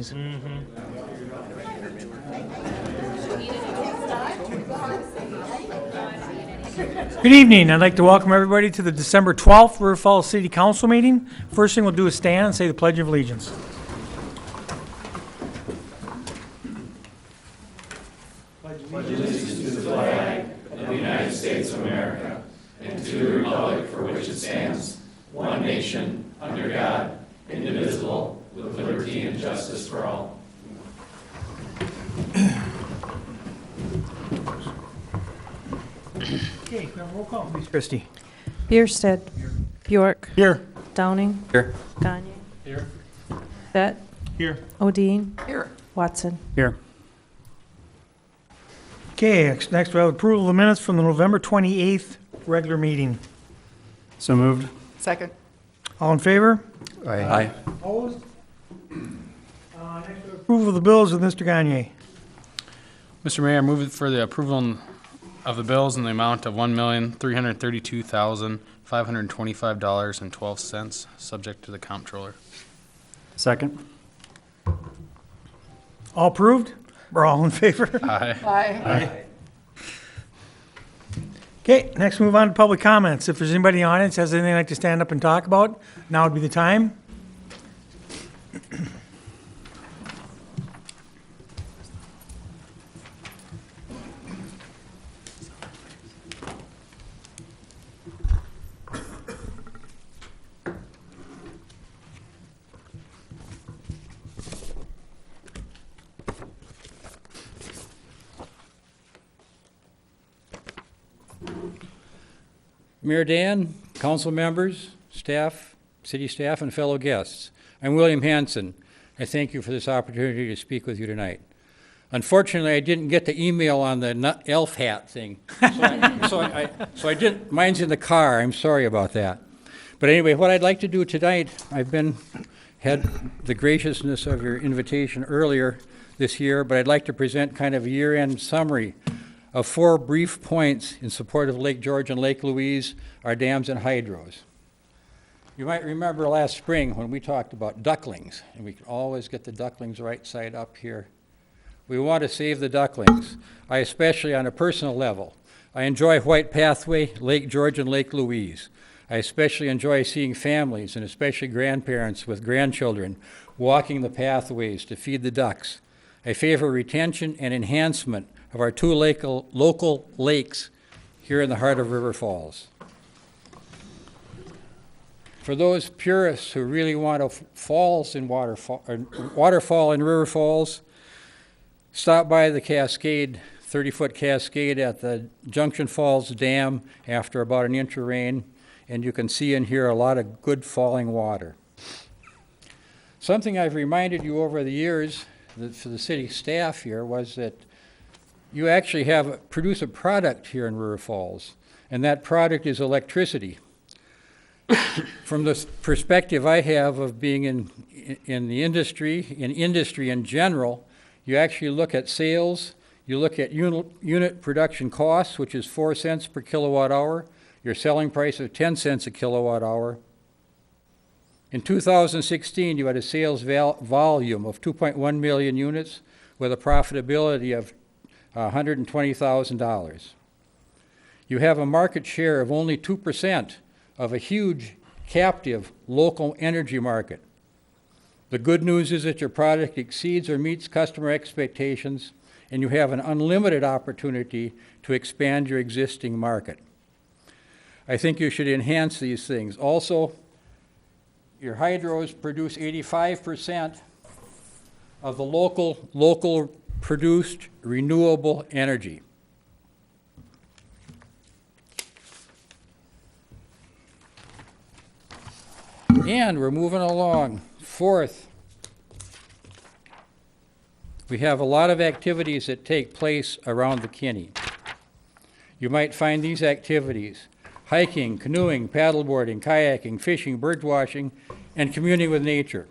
guys. Good evening. I'd like to welcome everybody to the December 12th River Falls City Council meeting. First thing we'll do is stand and say the Pledge of Allegiance. Okay, we have a roll call, please, Christie. Bierstead. Bjork. Here. Downing. Here. Gagne. Here. Vett. Here. Odine. Here. Watson. Here. Okay, next we have approval of the minutes from the November 28th regular meeting. So moved. Second. All in favor? Aye. Opposed? Next we have approval of the bills with Mr. Gagne. Mr. Mayor, I move for the approval of the bills in the amount of $1,332,525.12, subject to the comptroller. Second. All approved? We're all in favor? Aye. Aye. Okay, next move on to public comments. If there's anybody in the audience has anything they'd like to stand up and talk about, now would be the time. Mayor Dan, council members, staff, city staff, and fellow guests. I'm William Hanson. I thank you for this opportunity to speak with you tonight. Unfortunately, I didn't get the email on the elf hat thing. So I didn't, mine's in the car. I'm sorry about that. But anyway, what I'd like to do tonight, had the graciousness of your invitation earlier this year, but I'd like to present kind of a year-end summary of 4 brief points in support of Lake George and Lake Louise, our dams and hydros. You might remember last spring when we talked about ducklings, and we can always get the ducklings right side up here. We want to save the ducklings. I especially, on a personal level, I enjoy White Pathway, Lake George, and Lake Louise. I especially enjoy seeing families, and especially grandparents with grandchildren, walking the pathways to feed the ducks. I favor retention and enhancement of our 2 local lakes here in the heart of River Falls. For those purists who really want a waterfall in River Falls, stop by the cascade, 30-foot cascade at the Junction Falls Dam after about an inch of rain, and you can see and hear a lot of good falling water. Something I've reminded you over the years for the city staff here was that you actually produce a product here in River Falls, and that product is electricity. From the perspective I have of being in the industry, in general, you actually look at sales, you look at unit production costs, which is 4 cents per kilowatt hour, your selling price of 10 cents a kilowatt hour. In 2016, you had a sales volume of 2.1 million units with a profitability of $120,000. You have a market share of only 2% of a huge captive local energy market. The good news is that your product exceeds or meets customer expectations, and you have an unlimited opportunity to expand your existing market. I think you should enhance these things. Also, your hydros produce 85% of the local produced renewable energy. And we're moving along. 4th, we have a lot of activities that take place around the Kinney. You might find these activities: hiking, canoeing, paddleboarding, kayaking, fishing, birdwatching, and communing with nature.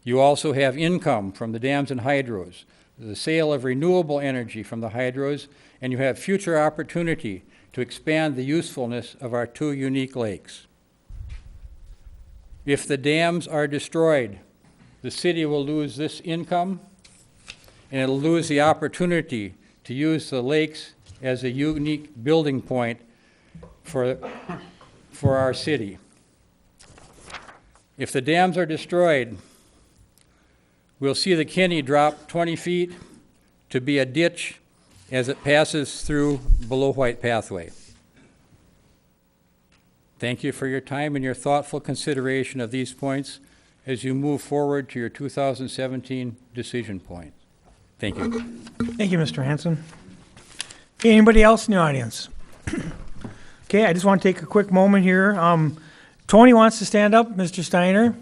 You also have income from the dams and hydros, the sale of renewable energy from the hydros, and you have future opportunity to expand the usefulness of our 2 unique lakes. If the dams are destroyed, the city will lose this income, and it'll lose the opportunity to use the lakes as a unique building point for our city. If the dams are destroyed, we'll see the Kinney drop 20 feet to be a ditch as it passes through below White Pathway. Thank you for your time and your thoughtful consideration of these points as you move forward to your 2017 decision point. Thank you. Thank you, Mr. Hanson. Okay, anybody else in the audience? Okay, I just want to take a quick moment here. Tony wants to stand up, Mr. Steiner.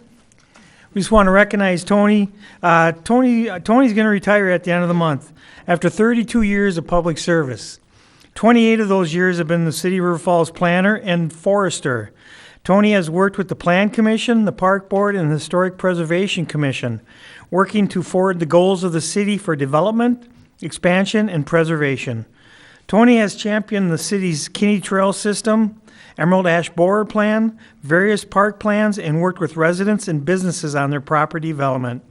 We just want to recognize Tony. Tony's going to retire at the end of the month after 32 years of public service. 28 of those years have been the City of River Falls planner and forester. Tony has worked with the Plan Commission, the Park Board, and the Historic Preservation Commission, working to forward the goals of the city for development, expansion, and preservation. Tony has championed the city's Kinney Trail System, Emerald Ash Borer Plan, various park plans, and worked with residents and businesses on their property development.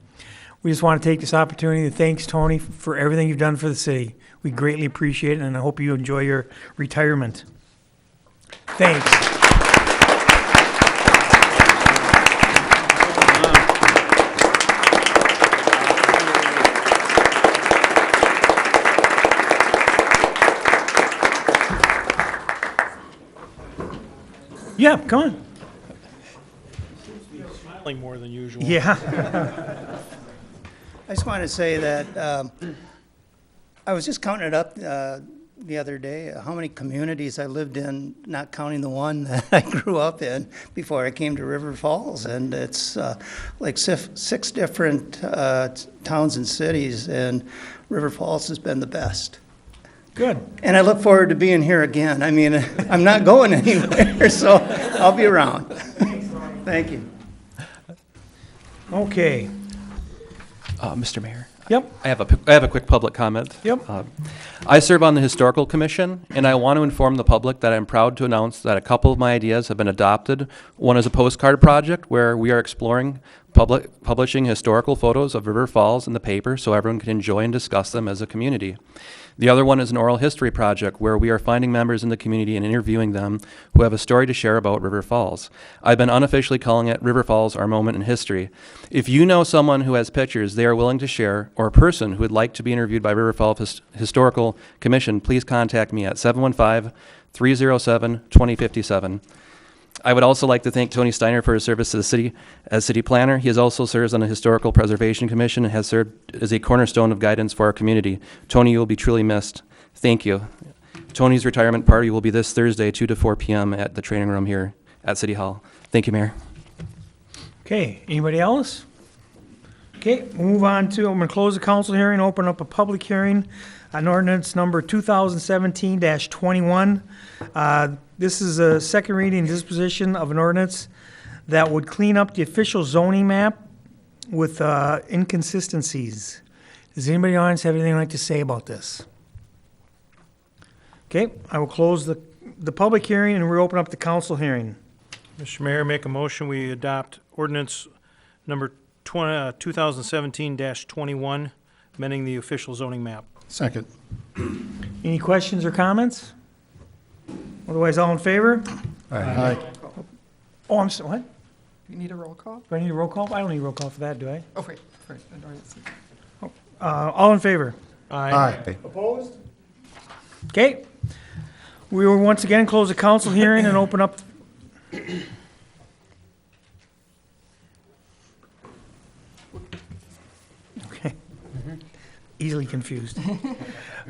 We just want to take this opportunity to thank Tony for everything you've done for the city. We greatly appreciate it, and I hope you enjoy your retirement. Thanks. Yeah, come on. Smiling more than usual. Yeah. I just want to say that I was just counting it up the other day, how many communities I lived in, not counting the one that I grew up in before I came to River Falls. And it's like six different towns and cities, and River Falls has been the best. Good. And I look forward to being here again. I mean, I'm not going anywhere, so I'll be around. Thank you. Okay. Mr. Mayor, Yep. I have a quick public comment. Yep. I serve on the Historical Commission, and I want to inform the public that I'm proud to announce that a couple of my ideas have been adopted. One is a postcard project where we are exploring publishing historical photos of River Falls in the paper so everyone can enjoy and discuss them as a community. The other one is an oral history project where we are finding members in the community and interviewing them who have a story to share about River Falls. I've been unofficially calling it River Falls, Our Moment in History. If you know someone who has pictures they are willing to share, or a person who would like to be interviewed by River Falls Historical Commission, please contact me at 715-307-2057. I would also like to thank Tony Steiner for his service to the city as city planner. He has also served on the Historical Preservation Commission and has served as a cornerstone of guidance for our community. Tony, you will be truly missed. Thank you. Tony's retirement party will be this Thursday, 2 to 4 p.m. at the training room here at City Hall. Thank you, Mayor. Okay, anybody else? Okay, we'll move on to, I'm going to close the council hearing, open up a public hearing on ordinance number 2017-21. This is a second reading disposition of an ordinance that would clean up the official zoning map with inconsistencies. Does anybody in the audience have anything they'd like to say about this? Okay, I will close the public hearing and reopen up the council hearing. Mr. Mayor, make a motion, we adopt ordinance number 2017-21, amending the official zoning map. Second. Any questions or comments? Otherwise, all in favor? Aye. Oh, I'm sorry, what? You need a roll call? Do I need a roll call? I don't need a roll call for that, do I? Oh, wait, for an ordinance. All in favor? Aye. Opposed? Okay. We will once again close the council hearing and open up. Okay. Easily confused.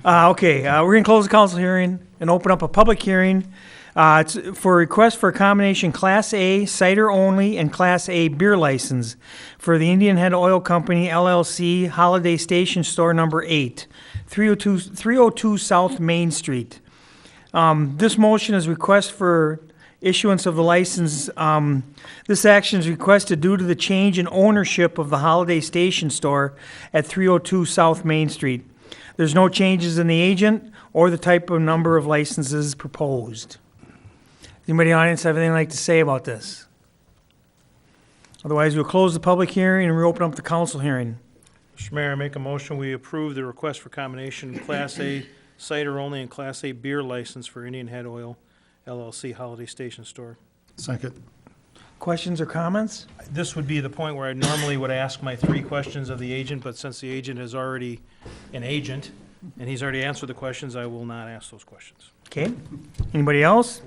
Okay, we're going to close the council hearing and open up a public hearing. It's for a request for a combination Class A cider only and Class A beer license for the Indian Head Oil Company LLC Holiday Station Store Number 8, 302 South Main Street. This motion is request for issuance of the license. This action is requested due to the change in ownership of the Holiday Station Store at 302 South Main Street. There's no changes in the agent or the type of number of licenses proposed. Anybody in the audience have anything they'd like to say about this? Otherwise, we'll close the public hearing and reopen up the council hearing. Mr. Mayor, I make a motion, we approve the request for combination Class A cider only and Class A beer license for Indian Head Oil LLC Holiday Station Store. Second. Questions or comments? This would be the point where I normally would ask my 3 questions of the agent, but since the agent is already an agent, and he's already answered the questions, I will not ask those questions. Okay. Anybody else?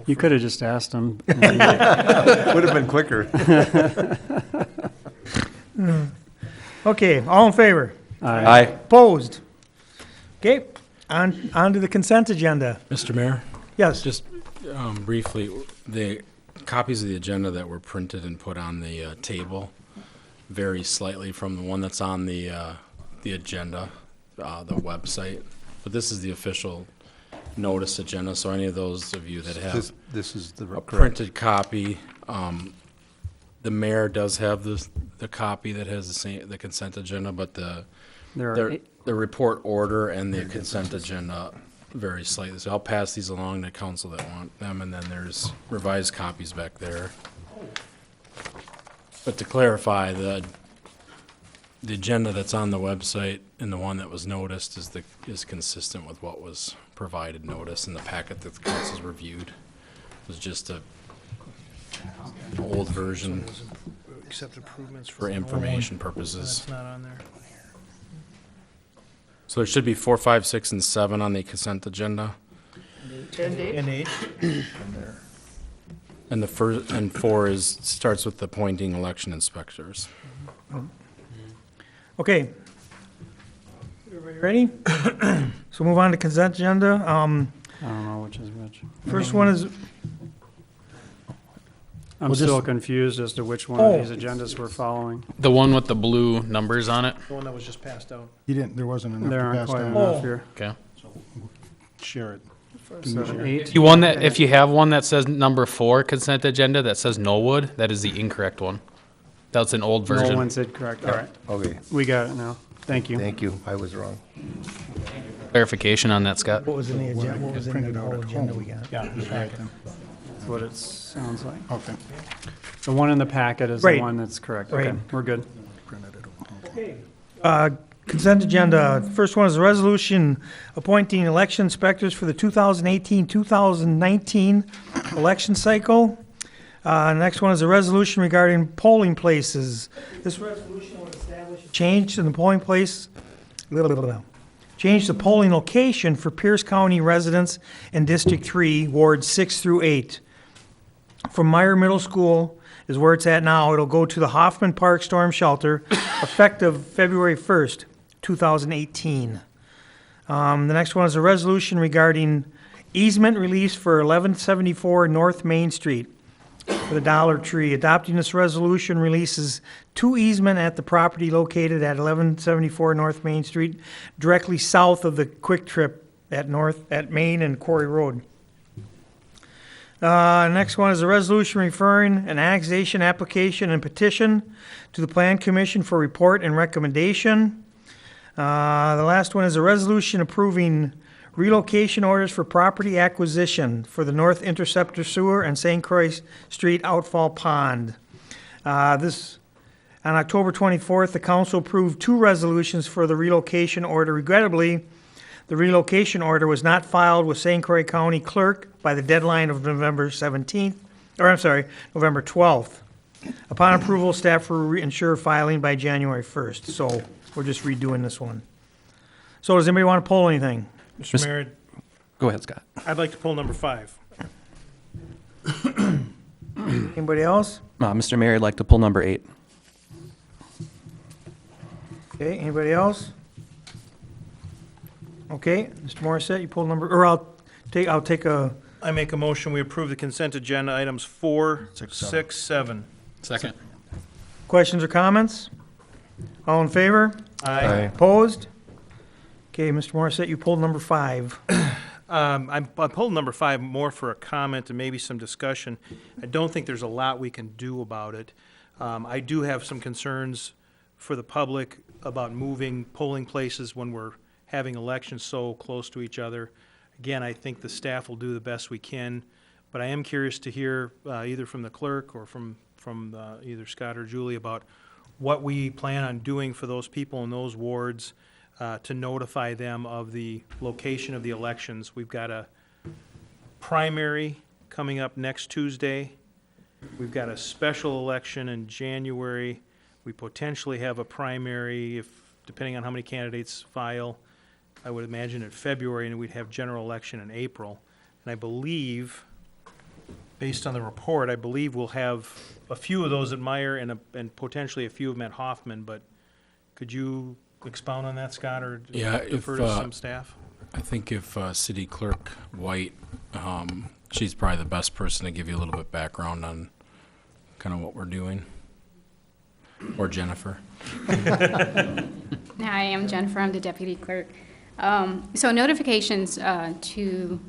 You could have just asked him. Would have been quicker. Okay, all in favor? Aye. Opposed? Okay, on to the consent agenda. Mr. Mayor, Yes. just briefly, the copies of the agenda that were printed and put on the table vary slightly from the one that's on the agenda, the website. But this is the official notice agenda, so any of those of you that have This is the a correct. printed copy, the mayor does have the copy that has the consent agenda, but the report order and the consent agenda vary slightly. So I'll pass these along to council that want them, and then there's revised copies back there. But to clarify, the agenda that's on the website and the one that was noticed is consistent with what was provided notice in the packet that the council's reviewed. It was just an old version Accept improvements for information purposes. That's not on there. So there should be 4, 5, 6, and 7 on the consent agenda. And 8? And the first, and 4 starts with appointing election inspectors. Okay. Everybody ready? So move on to consent agenda. I don't know which is which. First one is, I'm still confused as to which one of these agendas we're following. The one with the blue numbers on it? The one that was just passed out. There wasn't enough There to aren't pass quite down. enough here. Okay. Share it. So 8. If you have one that says number 4 consent agenda that says Knollwood, that is the incorrect one. That's an old No version. one said correct. All right. Okay, We got it now. Thank you. thank you. I was wrong. Clarification on that, Scott. what was in the agenda, what was in Printed the out whole at agenda home. we got? Yeah, that's right then. That's what it sounds like. Okay. The one in the packet is Right. the one that's correct. Okay, Right. we're good. Printed it out. Consent agenda, first one is a resolution appointing election inspectors for the 2018-2019 election cycle. Next one is a resolution regarding polling places. This resolution will establish a change in the polling place, change the polling location for Pierce County residents in District 3, Wards 6 through 8. From Meyer Middle School is where it's at now. It'll go to the Hoffman Park Storm Shelter effective February 1st, 2018. The next one is a resolution regarding easement release for 1174 North Main Street for the Dollar Tree. Adopting this resolution releases 2 easement at the property located at 1174 North Main Street, directly south of the Quick Trip at Main and Quarry Road. Next one is a resolution referring an annexation application and petition to the Plan Commission for report and recommendation. The last one is a resolution approving relocation orders for property acquisition for the North Interceptor Sewer and St. Croix Street Outfall Pond. On October 24th, the council approved 2 resolutions for the relocation order. Regrettably, the relocation order was not filed with St. Croix County Clerk by the deadline of November 12th. Upon approval, staff will ensure filing by January 1st. So we're just redoing this one. So does anybody want to pull anything? Mr. Mayor, Go ahead, Scott. I'd like to pull number 5. Anybody else? Mr. Mayor, I'd like to pull number 8. Okay, anybody else? Okay, Mr. Morissette, you pulled number, or I'll take a, I make a motion, we approve the consent agenda items 4, 6, 6, 7. Second. questions or comments? All in favor? Opposed? Okay, Mr. Morissette, you pulled number 5. I pulled number 5 more for a comment and maybe some discussion. I don't think there's a lot we can do about it. I do have some concerns for the public about moving polling places when we're having elections so close to each other. Again, I think the staff will do the best we can, but I am curious to hear either from the clerk or from from either Scott or Julie about what we plan on doing for those people in those wards to notify them of the location of the elections. We've got a primary coming up next Tuesday. We've got a special election in January. We potentially have a primary, if, depending on how many candidates file, I would imagine in February, and we'd have general election in April. And I believe, based on the report, I believe we'll have a few of those at Meyer and potentially a few of them at Hoffman, but could you expound on that, Scott, or Yeah, defer to some staff? I think if City Clerk White, she's probably the best person to give you a little bit background on kind of what we're doing. Or Jennifer. Hi, I'm Jennifer. I'm the deputy clerk. So notifications to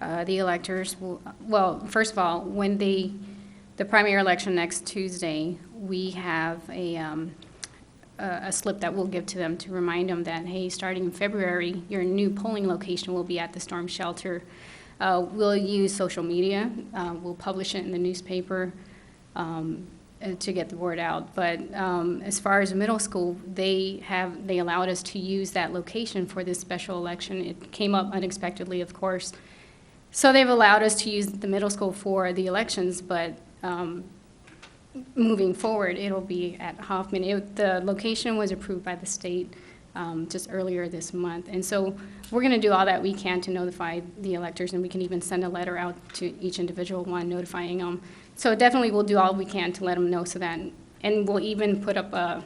the electors will, well, first of all, when the primary election next Tuesday, we have a slip that we'll give to them to remind them that, hey, starting in February, your new polling location will be at the storm shelter. We'll use social media. We'll publish it in the newspaper to get the word out. But as far as middle school, they allowed us to use that location for this special election. It came up unexpectedly, of course. So they've allowed us to use the middle school for the elections, but moving forward, it'll be at Hoffman. The location was approved by the state just earlier this month. And so we're going to do all that we can to notify the electors, and we can even send a letter out to each individual one notifying them. So definitely we'll do all we can to let them know so that, and we'll even put up a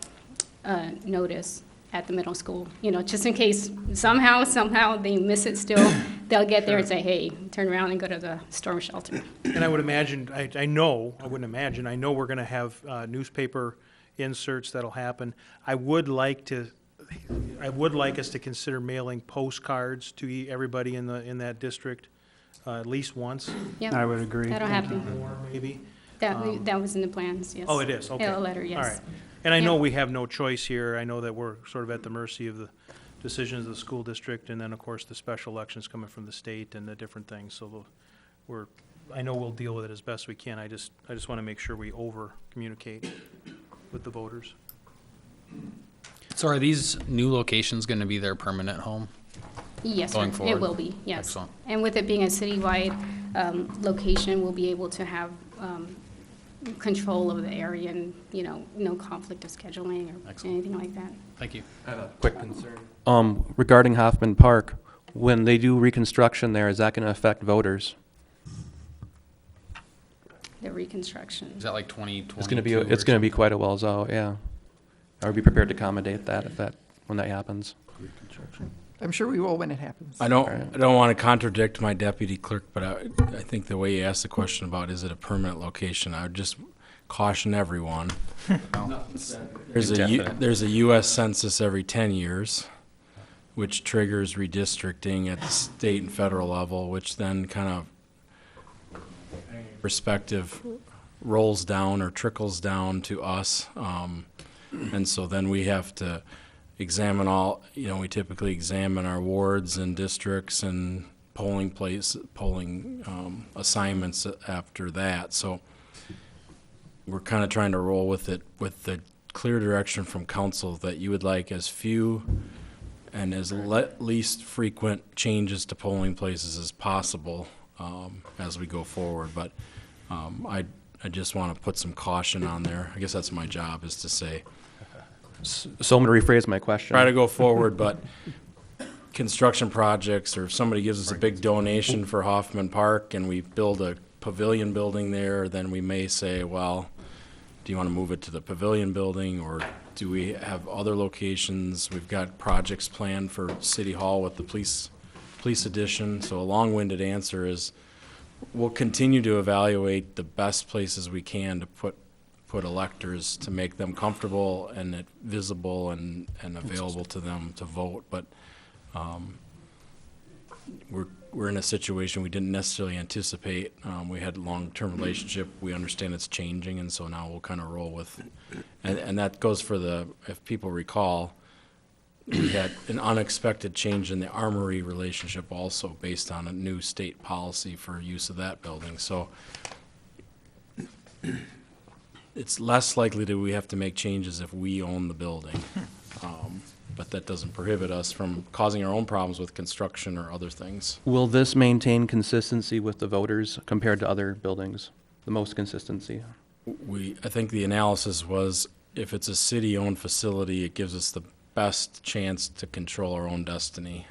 notice at the middle school, you know, just in case somehow they miss it still, they'll get there and say, hey, turn around and go to the storm shelter. And I would imagine, I know we're going to have newspaper inserts that'll happen. I would like us to consider mailing postcards to everybody in that district at least once. Yep. I would agree. That'll happen. More, maybe. That was in the plans, yes. Oh, it is, okay. Yeah, a letter, yes. All right. And I know Yep. we have no choice here. I know that we're sort of at the mercy of the decisions of the school district, and then, of course, the special elections coming from the state and the different things. So I know we'll deal with it as best we can. I just want to make sure we over-communicate with the voters. So are these new locations going to be their permanent home? Yes, Going sir. forward? It will be, yes. Excellent. And with it being a citywide location, we'll be able to have control of the area and, you know, no conflict of scheduling or Excellent. anything like that. Thank you. I have a quick concern. Regarding Hoffman Park, when they do reconstruction there, is that going to affect voters? The reconstruction. Is that like 2022? It's going to be quite a while out, yeah. I would be prepared to accommodate that when that happens. I'm sure we will when it happens. I don't want to contradict my deputy clerk, but I think the way you asked the question about is it a permanent location, I would just caution everyone. There's a U.S. Census every 10 years, which triggers redistricting at the state and federal level, which then kind of perspective rolls down or trickles down to us. And so then we have to examine we typically examine our wards and districts and polling assignments after that. So we're kind of trying to roll with it with the clear direction from council that you would like as few and as least frequent changes to polling places as possible as we go forward. But I just want to put some caution on there. I guess that's my job, is to say, So I'm going to rephrase my question. try to go forward, but construction projects, or if somebody gives us a big donation for Hoffman Park and we build a pavilion building there, then we may say, well, do you want to move it to the pavilion building, or do we have other locations? We've got projects planned for City Hall with the police addition. So a long-winded answer is we'll continue to evaluate the best places we can to put electors, to make them comfortable and visible and available to them to vote. But we're in a situation we didn't necessarily anticipate. We had a long-term relationship. We understand it's changing, and so now we'll kind of roll with, and that goes for if people recall, we had an unexpected change in the Armory relationship also based on a new state policy for use of that building. So it's less likely that we have to make changes if we own the building. But that doesn't prohibit us from causing our own problems with construction or other things. Will this maintain consistency with the voters compared to other buildings? The most consistency? I think the analysis was, if it's a city-owned facility, it gives us the best chance to control our own destiny.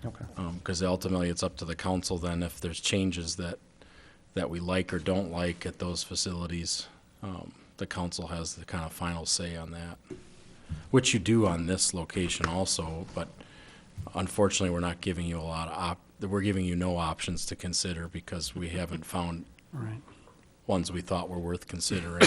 Okay. Because ultimately, it's up to the council then if there's changes that we like or don't like at those facilities. The council has the kind of final say on that, which you do on this location also, but unfortunately, we're not giving you a lot of we're giving you no options to consider because we haven't found Right. ones we thought were worth considering.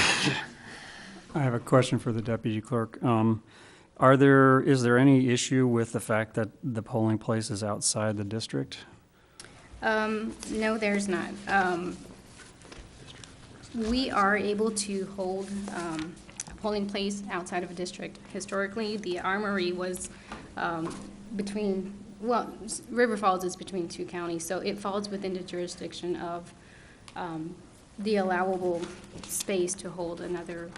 I have a question for the deputy clerk. Is there any issue with the fact that the polling place is outside the district? No, there's not. We are able to hold a polling place outside of a district. Historically, the Armory was River Falls is between two counties, so it falls within the jurisdiction of the allowable space to hold another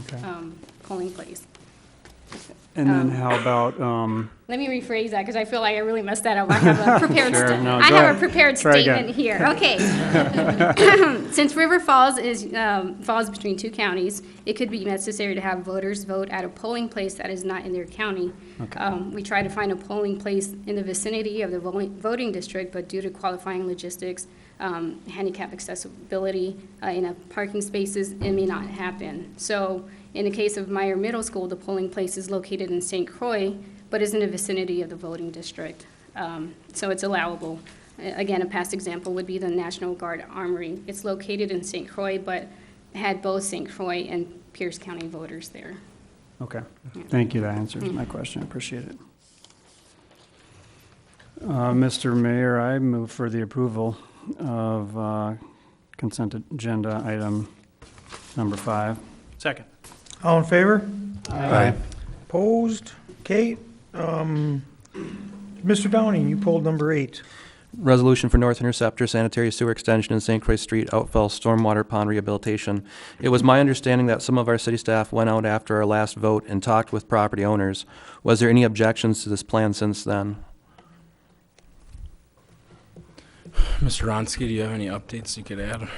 Okay. polling place. And then how about, Let me rephrase that, because I feel like I really messed that up. I have a prepared, Sure, no, I go have ahead. a prepared Try again. statement here. Okay. Since River Falls falls between two counties, it could be necessary to have voters vote at a polling place that is not in their county. We try to find a polling place in the vicinity of the voting district, but due to qualifying logistics, handicap accessibility in a parking spaces, it may not happen. So in the case of Meyer Middle School, the polling place is located in St. Croix, but is in the vicinity of the voting district. So it's allowable. Again, a past example would be the National Guard Armory. It's located in St. Croix, but had both St. Croix and Pierce County voters there. okay, thank you, that answers my question, I appreciate it. Mr. Mayor, I move for the approval of consent agenda item number 5. Second. All in favor? Aye. Opposed? Okay. Mr. Downing, you pulled number 8. Resolution for North Interceptor Sanitary Sewer Extension in St. Croix Street, Outfall Stormwater Pond Rehabilitation. It was my understanding that some of our city staff went out after our last vote and talked with property owners. Was there any objections to this plan since then? Mr. Ronsky, do you have any updates you could add?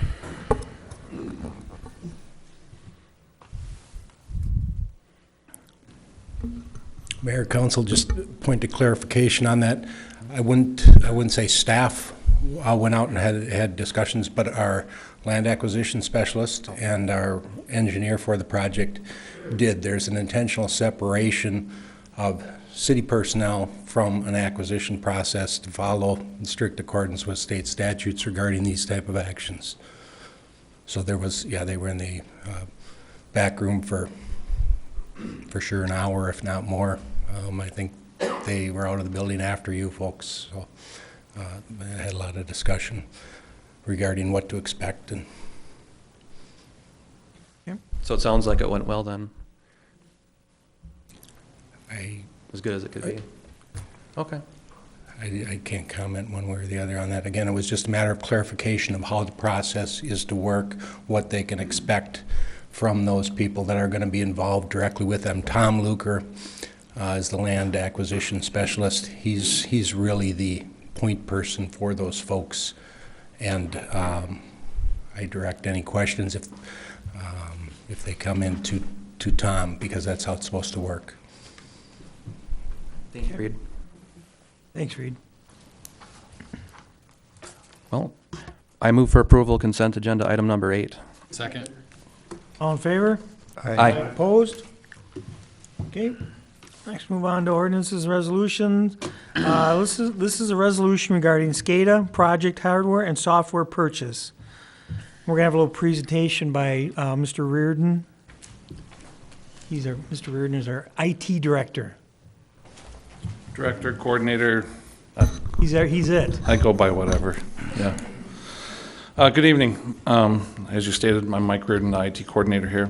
Mayor, council, just point of clarification on that. I wouldn't say staff went out and had discussions, but our land acquisition specialist and our engineer for the project did. There's an intentional separation of city personnel from an acquisition process to follow in strict accordance with state statutes regarding these type of actions. So there was, they were in the back room for sure an hour, if not more. I think they were out of the building after you folks, so I had a lot of discussion regarding what to expect. And So it sounds like it went well then, I as good as it could be. Okay. I can't comment one way or the other on that. Again, it was just a matter of clarification of how the process is to work, what they can expect from those people that are going to be involved directly with them. Tom Luker is the land acquisition specialist. He's really the point person for those folks, and I direct any questions if they come in to Tom, because that's how it's supposed to work. Thank you, Reed. Thanks, Reed. Well, I move for approval consent agenda item number 8. Second. All in favor? Aye. Opposed? Okay. Next, move on to ordinances and resolutions. This is a resolution regarding SCADA project hardware and software purchase. We're gonna have a little presentation by Mr. Reardon. Mr. Reardon is our IT director. Director, coordinator, He's it. I go by whatever, yeah. Good evening. As you stated, I'm Mike Reardon, the IT coordinator here.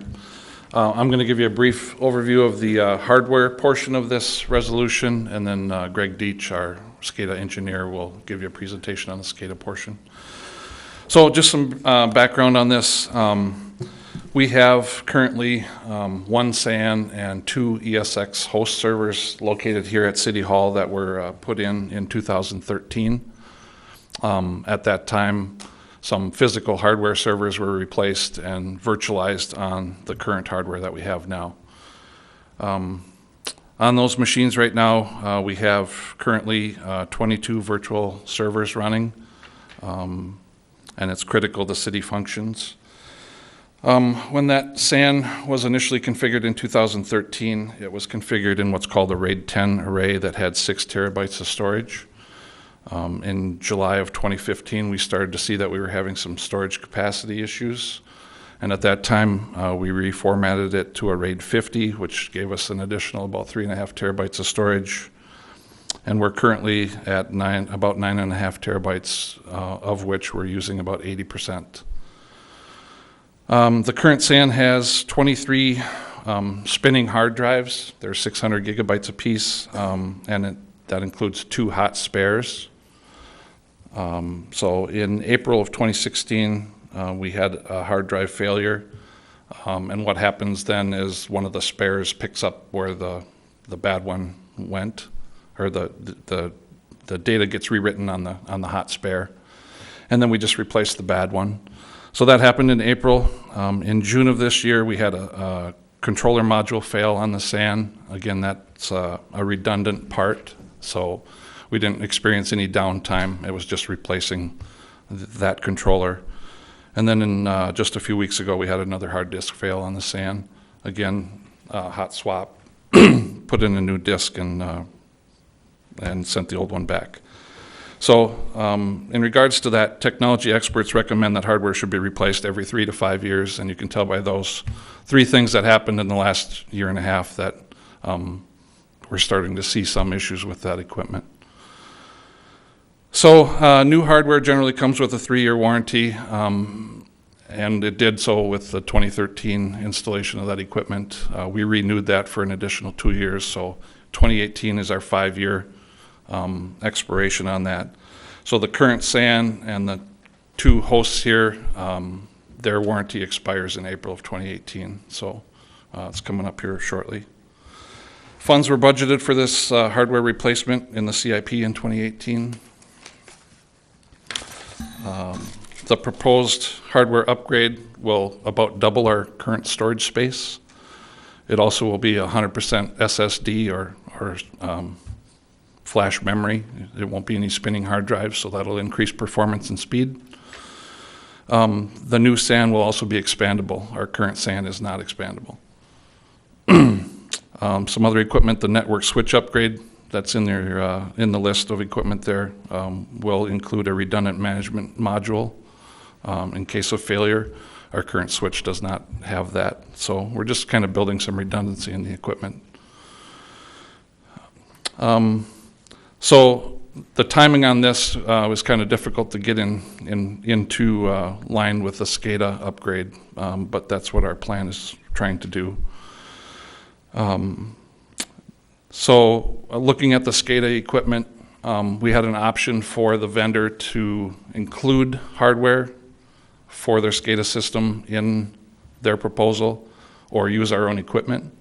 I'm going to give you a brief overview of the hardware portion of this resolution, and then Greg Deach, our SCADA engineer, will give you a presentation on the SCADA portion. So just some background on this. We have currently one SAN and 2 ESX host servers located here at City Hall that were put in 2013. At that time, some physical hardware servers were replaced and virtualized on the current hardware that we have now. On those machines right now, we have currently 22 virtual servers running, and it's critical to city functions. When that SAN was initially configured in 2013, it was configured in what's called a RAID 10 array that had 6 terabytes of storage. In July of 2015, we started to see that we were having some storage capacity issues. And at that time, we reformatted it to a RAID 50, which gave us an additional about 3.5 terabytes of storage. And we're currently at about 9.5 terabytes, of which we're using about 80%. The current SAN has 23 spinning hard drives. They're 600 gigabytes apiece, and that includes 2 hot spares. So in April of 2016, we had a hard drive failure, and what happens then is one of the spares picks up where the bad one went, or the data gets rewritten on the hot spare, and then we just replace the bad one. So that happened in April. In June of this year, we had a controller module fail on the SAN. Again, that's a redundant part, so we didn't experience any downtime. It was just replacing that controller. And then in just a few weeks ago, we had another hard disk fail on the SAN. Again, hot swap, put in a new disk and sent the old one back. So in regards to that, technology experts recommend that hardware should be replaced every 3 to 5 years, and you can tell by those 3 things that happened in the last year and a half that we're starting to see some issues with that equipment. So new hardware generally comes with a 3-year warranty, and it did so with the 2013 installation of that equipment. We renewed that for an additional 2 years, so 2018 is our 5-year expiration on that. So the current SAN and the 2 hosts here, their warranty expires in April of 2018, so it's coming up here shortly. Funds were budgeted for this hardware replacement in the CIP in 2018. The proposed hardware upgrade will about double our current storage space. It also will be 100% SSD or flash memory. There won't be any spinning hard drives, so that'll increase performance and speed. The new SAN will also be expandable. Our current SAN is not expandable. Some other equipment, the network switch upgrade that's in there, in the list of equipment there, will include a redundant management module in case of failure. Our current switch does not have that, so we're just kind of building some redundancy in the equipment. So the timing on this was kind of difficult to get into line with the SCADA upgrade, but that's what our plan is trying to do. So looking at the SCADA equipment, we had an option for the vendor to include hardware for their SCADA system in their proposal or use our own equipment.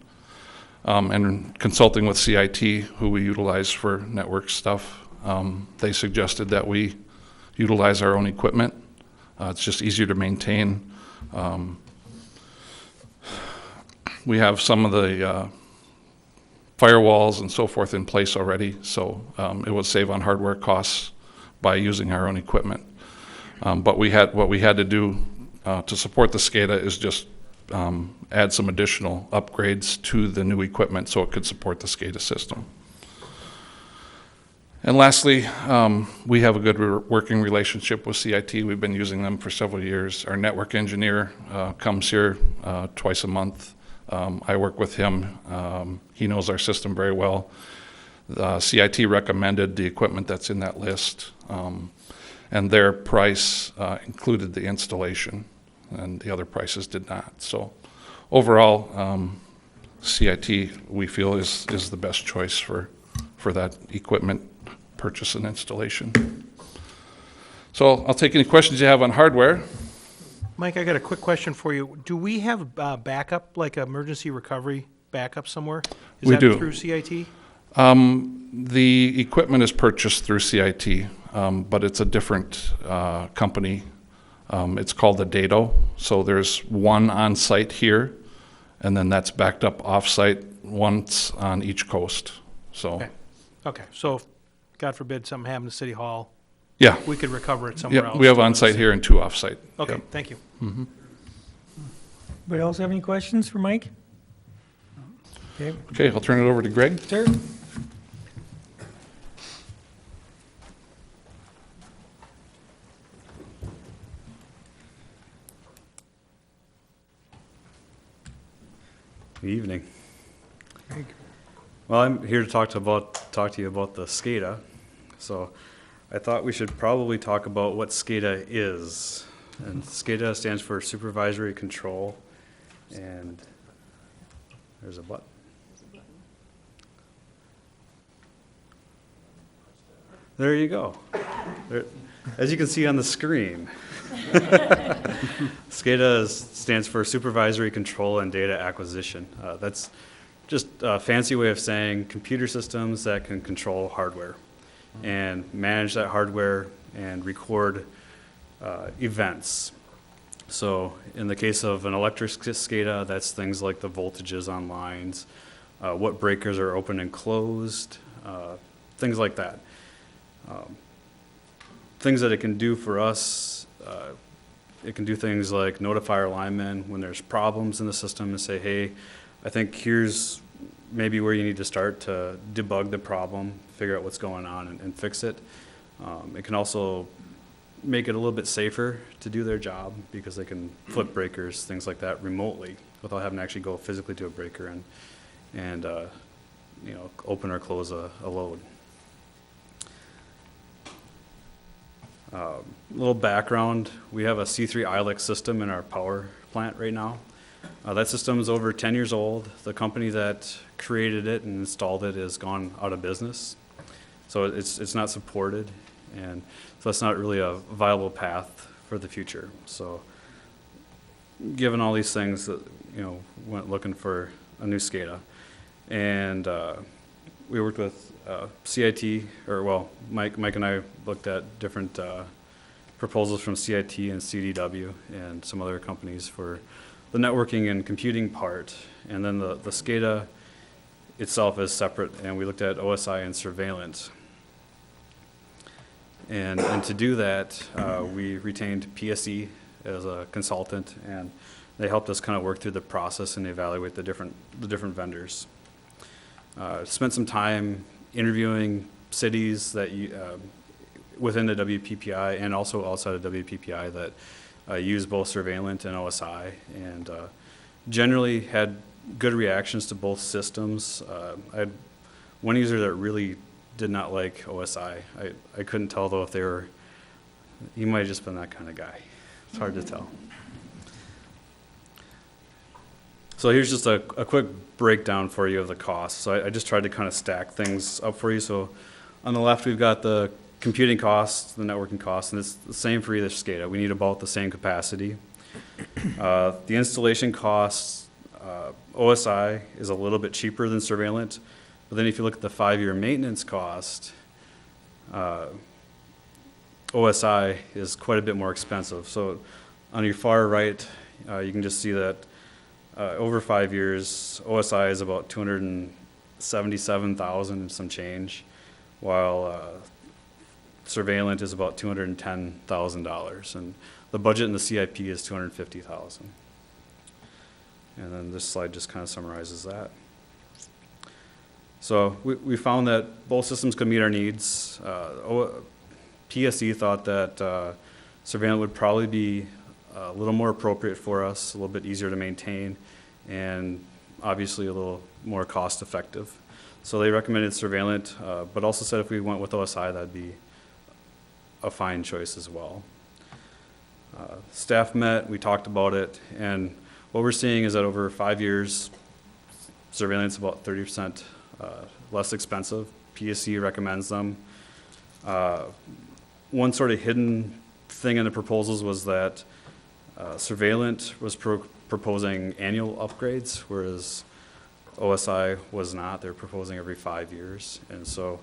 And consulting with CIT, who we utilize for network stuff, they suggested that we utilize our own equipment. It's just easier to maintain. We have some of the firewalls and so forth in place already, so it would save on hardware costs by using our own equipment. But what we had to do to support the SCADA is just add some additional upgrades to the new equipment so it could support the SCADA system. And lastly, we have a good working relationship with CIT. We've been using them for several years. Our network engineer comes here twice a month. I work with him. He knows our system very well. CIT recommended the equipment that's in that list, and their price included the installation, and the other prices did not. So overall, CIT, we feel, is the best choice for that equipment purchase and installation. So I'll take any questions you have on hardware. Mike, I got a quick question for you. Do we have backup, like emergency recovery backup somewhere? Is We that do. through CIT? The equipment is purchased through CIT, but it's a different company. It's called the Dado. So there's one on site here, and then that's backed up off-site once on each coast. So, Okay. Okay, so if, God forbid, something happened to City Hall, yeah. we could recover it somewhere Yep, else. we have too. on-site here and 2 off-site. Okay, Yep. thank you. Anybody else have any questions for Mike? Okay, Okay, I'll turn it over to Greg. sir? Good evening. Well, I'm here to talk to you about the SCADA. So I thought we should probably talk about what SCADA is. And SCADA stands for Supervisory Control. And there's a button. There you go. There, as you can see on the screen, SCADA stands for Supervisory Control and Data Acquisition. That's just a fancy way of saying computer systems that can control hardware and manage that hardware and record events. So in the case of an electric SCADA, that's things like the voltages on lines, what breakers are open and closed, things like that. Things that it can do for us, it can do things like notify our linemen when there's problems in the system and say, hey, I think here's maybe where you need to start to debug the problem, figure out what's going on and fix it. It can also make it a little bit safer to do their job because they can flip breakers, things like that remotely without having to actually go physically to a breaker and you know, open or close a load. Little background, we have a C3 ILEC system in our power plant right now. That system is over 10 years old. The company that created it and installed it has gone out of business. So it's not supported, and so that's not really a viable path for the future. So given all these things, that you know, went looking for a new SCADA. And we worked with CIT, or well, Mike and I looked at different proposals from CIT and CDW and some other companies for the networking and computing part. And then the SCADA itself is separate, and we looked at OSI and surveillance. And to do that, we retained PSE as a consultant, and they helped us kind of work through the process and evaluate the different vendors. Spent some time interviewing cities that within the WPPI and also outside of WPPI that use both surveillance and OSI, and generally had good reactions to both systems. I had one user that really did not like OSI. I couldn't tell though if they were, he might have just been that kind of guy. It's hard to tell. So here's just a quick breakdown for you of the costs. So I just tried to kind of stack things up for you. So on the left, we've got the computing costs, the networking costs, and it's the same for either SCADA. We need about the same capacity. The installation costs, OSI is a little bit cheaper than surveillance, but then if you look at the 5-year maintenance cost, OSI is quite a bit more expensive. So on your far right, you can just see that over 5 years, OSI is about $277,000 and some change, while surveillance is about $210,000, and the budget in the CIP is $250,000. And then this slide just kind of summarizes that. So we found that both systems could meet our needs. PSE thought that surveillance would probably be a little more appropriate for us, a little bit easier to maintain, and obviously a little more cost effective. So they recommended surveillance, but also said if we went with OSI, that'd be a fine choice as well. Staff met, we talked about it, and what we're seeing is that over 5 years, surveillance is about 30% less expensive. PSE recommends them. One sort of hidden thing in the proposals was that Surveillant was proposing annual upgrades, whereas OSI was not. They're proposing every 5 years. And so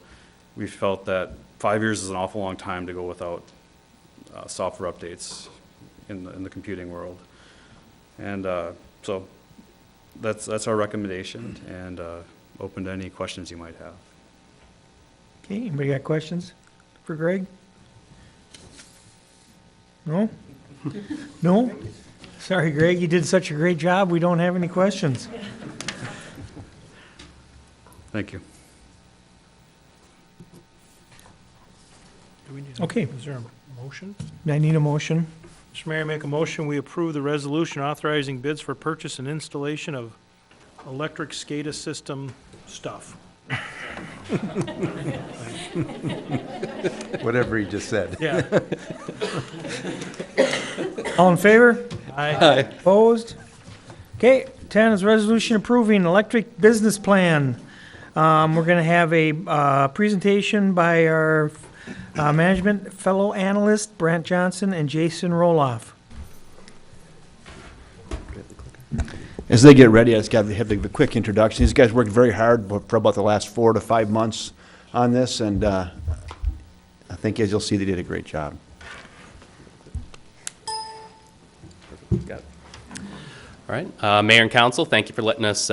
we felt that 5 years is an awful long time to go without software updates in the computing world. And so that's our recommendation, and open to any questions you might have. Okay, anybody got questions for Greg? No? No? Sorry, Greg, you did such a great job, we don't have any questions. Thank you. Do we need Okay. Is there a motion? I need a motion. Mr. Mayor, I make a motion, we approve the resolution authorizing bids for purchase and installation of electric SCADA system stuff. Whatever he just said. Yeah. All in favor? Aye. Opposed? Okay, 10 is resolution approving electric business plan. We're going to have a presentation by our management fellow analyst, Brant Johnson and Jason Roloff. As they get ready, I just got to have the quick introduction. These guys worked very hard for about the last 4 to 5 months on this, and I think, as you'll see, they did a great job. Got it. All right, Mayor and Council, thank you for letting us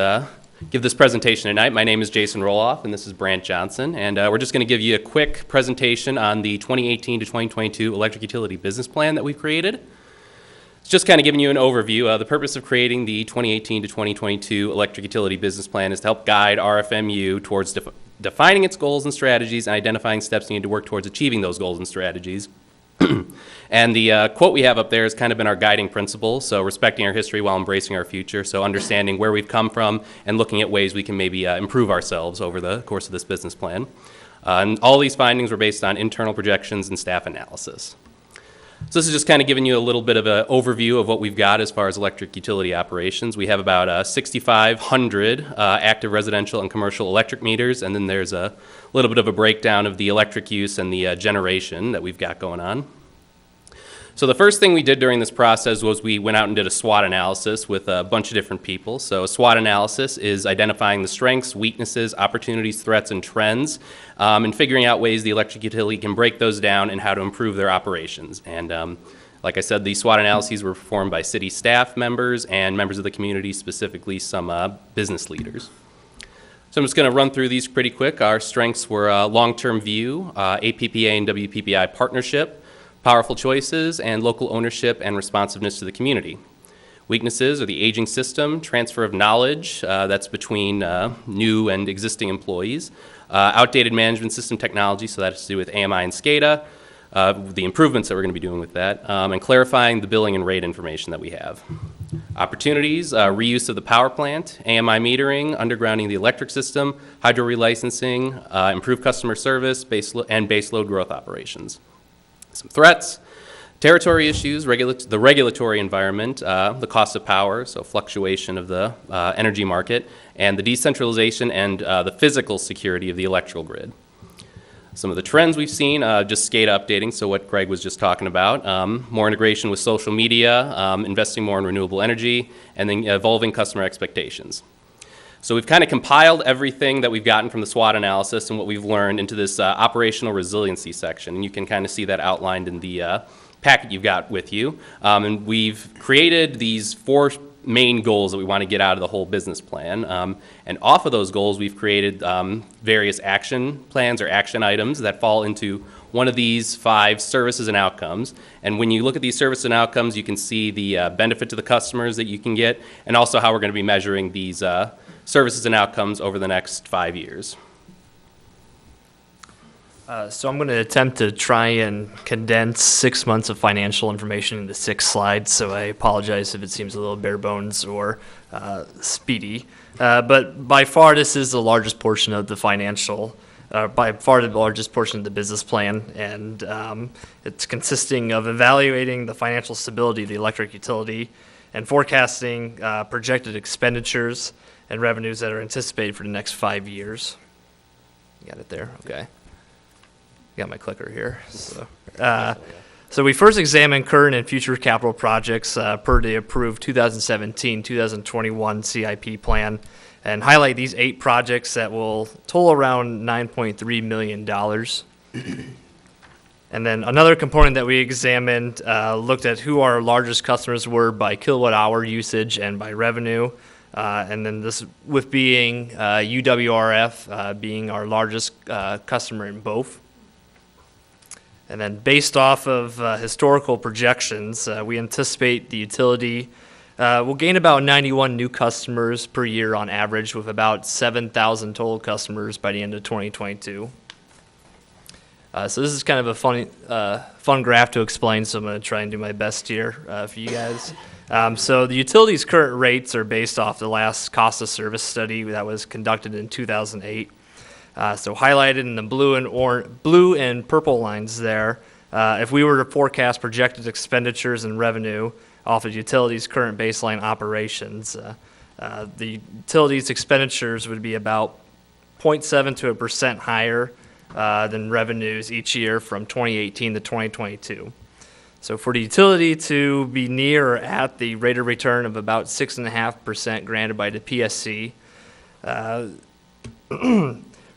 give this presentation tonight. My name is Jason Roloff, and this is Brant Johnson, and we're just going to give you a quick presentation on the 2018 to 2022 electric utility business plan that we've created. It's just kind of giving you an overview. The purpose of creating the 2018 to 2022 electric utility business plan is to help guide RFMU towards defining its goals and strategies and identifying steps needed to work towards achieving those goals and strategies. And the quote we have up there has kind of been our guiding principle, so respecting our history while embracing our future, so understanding where we've come from and looking at ways we can maybe improve ourselves over the course of this business plan. And all these findings were based on internal projections and staff analysis. So this is just kind of giving you a little bit of an overview of what we've got as far as electric utility operations. We have about 6,500 active residential and commercial electric meters, and then there's a little bit of a breakdown of the electric use and the generation that we've got going on. So the first thing we did during this process was we went out and did a SWOT analysis with a bunch of different people. So a SWOT analysis is identifying the strengths, weaknesses, opportunities, threats, and trends, and figuring out ways the electric utility can break those down and how to improve their operations. And like I said, these SWOT analyses were performed by city staff members and members of the community, specifically some business leaders. So I'm just going to run through these pretty quick. Our strengths were long-term view, APPA and WPPI partnership, powerful choices, and local ownership and responsiveness to the community. Weaknesses are the aging system, transfer of knowledge, that's between new and existing employees, outdated management system technology, so that has to do with AMI and SCADA, the improvements that we're going to be doing with that, and clarifying the billing and rate information that we have. Opportunities, reuse of the power plant, AMI metering, undergrounding the electric system, hydro relicensing, improved customer service, and base load growth operations. Some threats, territory issues, the regulatory environment, the cost of power, so fluctuation of the energy market, and the decentralization and the physical security of the electrical grid. Some of the trends we've seen, just SCADA updating, so what Greg was just talking about, more integration with social media, investing more in renewable energy, and then evolving customer expectations. So we've kind of compiled everything that we've gotten from the SWOT analysis and what we've learned into this operational resiliency section. And you can kind of see that outlined in the packet you've got with you. And we've created these 4 main goals that we want to get out of the whole business plan. And off of those goals, we've created various action plans or action items that fall into one of these 5 services and outcomes. And when you look at these services and outcomes, you can see the benefit to the customers that you can get, and also how we're going to be measuring these services and outcomes over the next 5 years. So I'm going to attempt to try and condense 6 months of financial information into 6 slides, so I apologize if it seems a little bare bones or speedy. But by far, this is the largest portion of the financial, by far the largest portion of the business plan, and it's consisting of evaluating the financial stability of the electric utility and forecasting projected expenditures and revenues that are anticipated for the next 5 years. You got it there? Okay. Got my clicker here. So we first examined current and future capital projects per the approved 2017-2021 CIP plan, and highlight these 8 projects that will total around $9.3 million. And then another component that we examined looked at who our largest customers were by kilowatt hour usage and by revenue. And then this with being UWRF being our largest customer in both. And then based off of historical projections, we anticipate the utility will gain about 91 new customers per year on average, with about 7,000 total customers by the end of 2022. So this is kind of a fun graph to explain, so I'm going to try and do my best here for you guys. So the utility's current rates are based off the last cost of service study that was conducted in 2008. So highlighted in the blue and purple lines there, if we were to forecast projected expenditures and revenue off of utility's current baseline operations, the utility's expenditures would be about 0.7 to 1% higher than revenues each year from 2018 to 2022. So for the utility to be near or at the rate of return of about 6.5% granted by the PSC,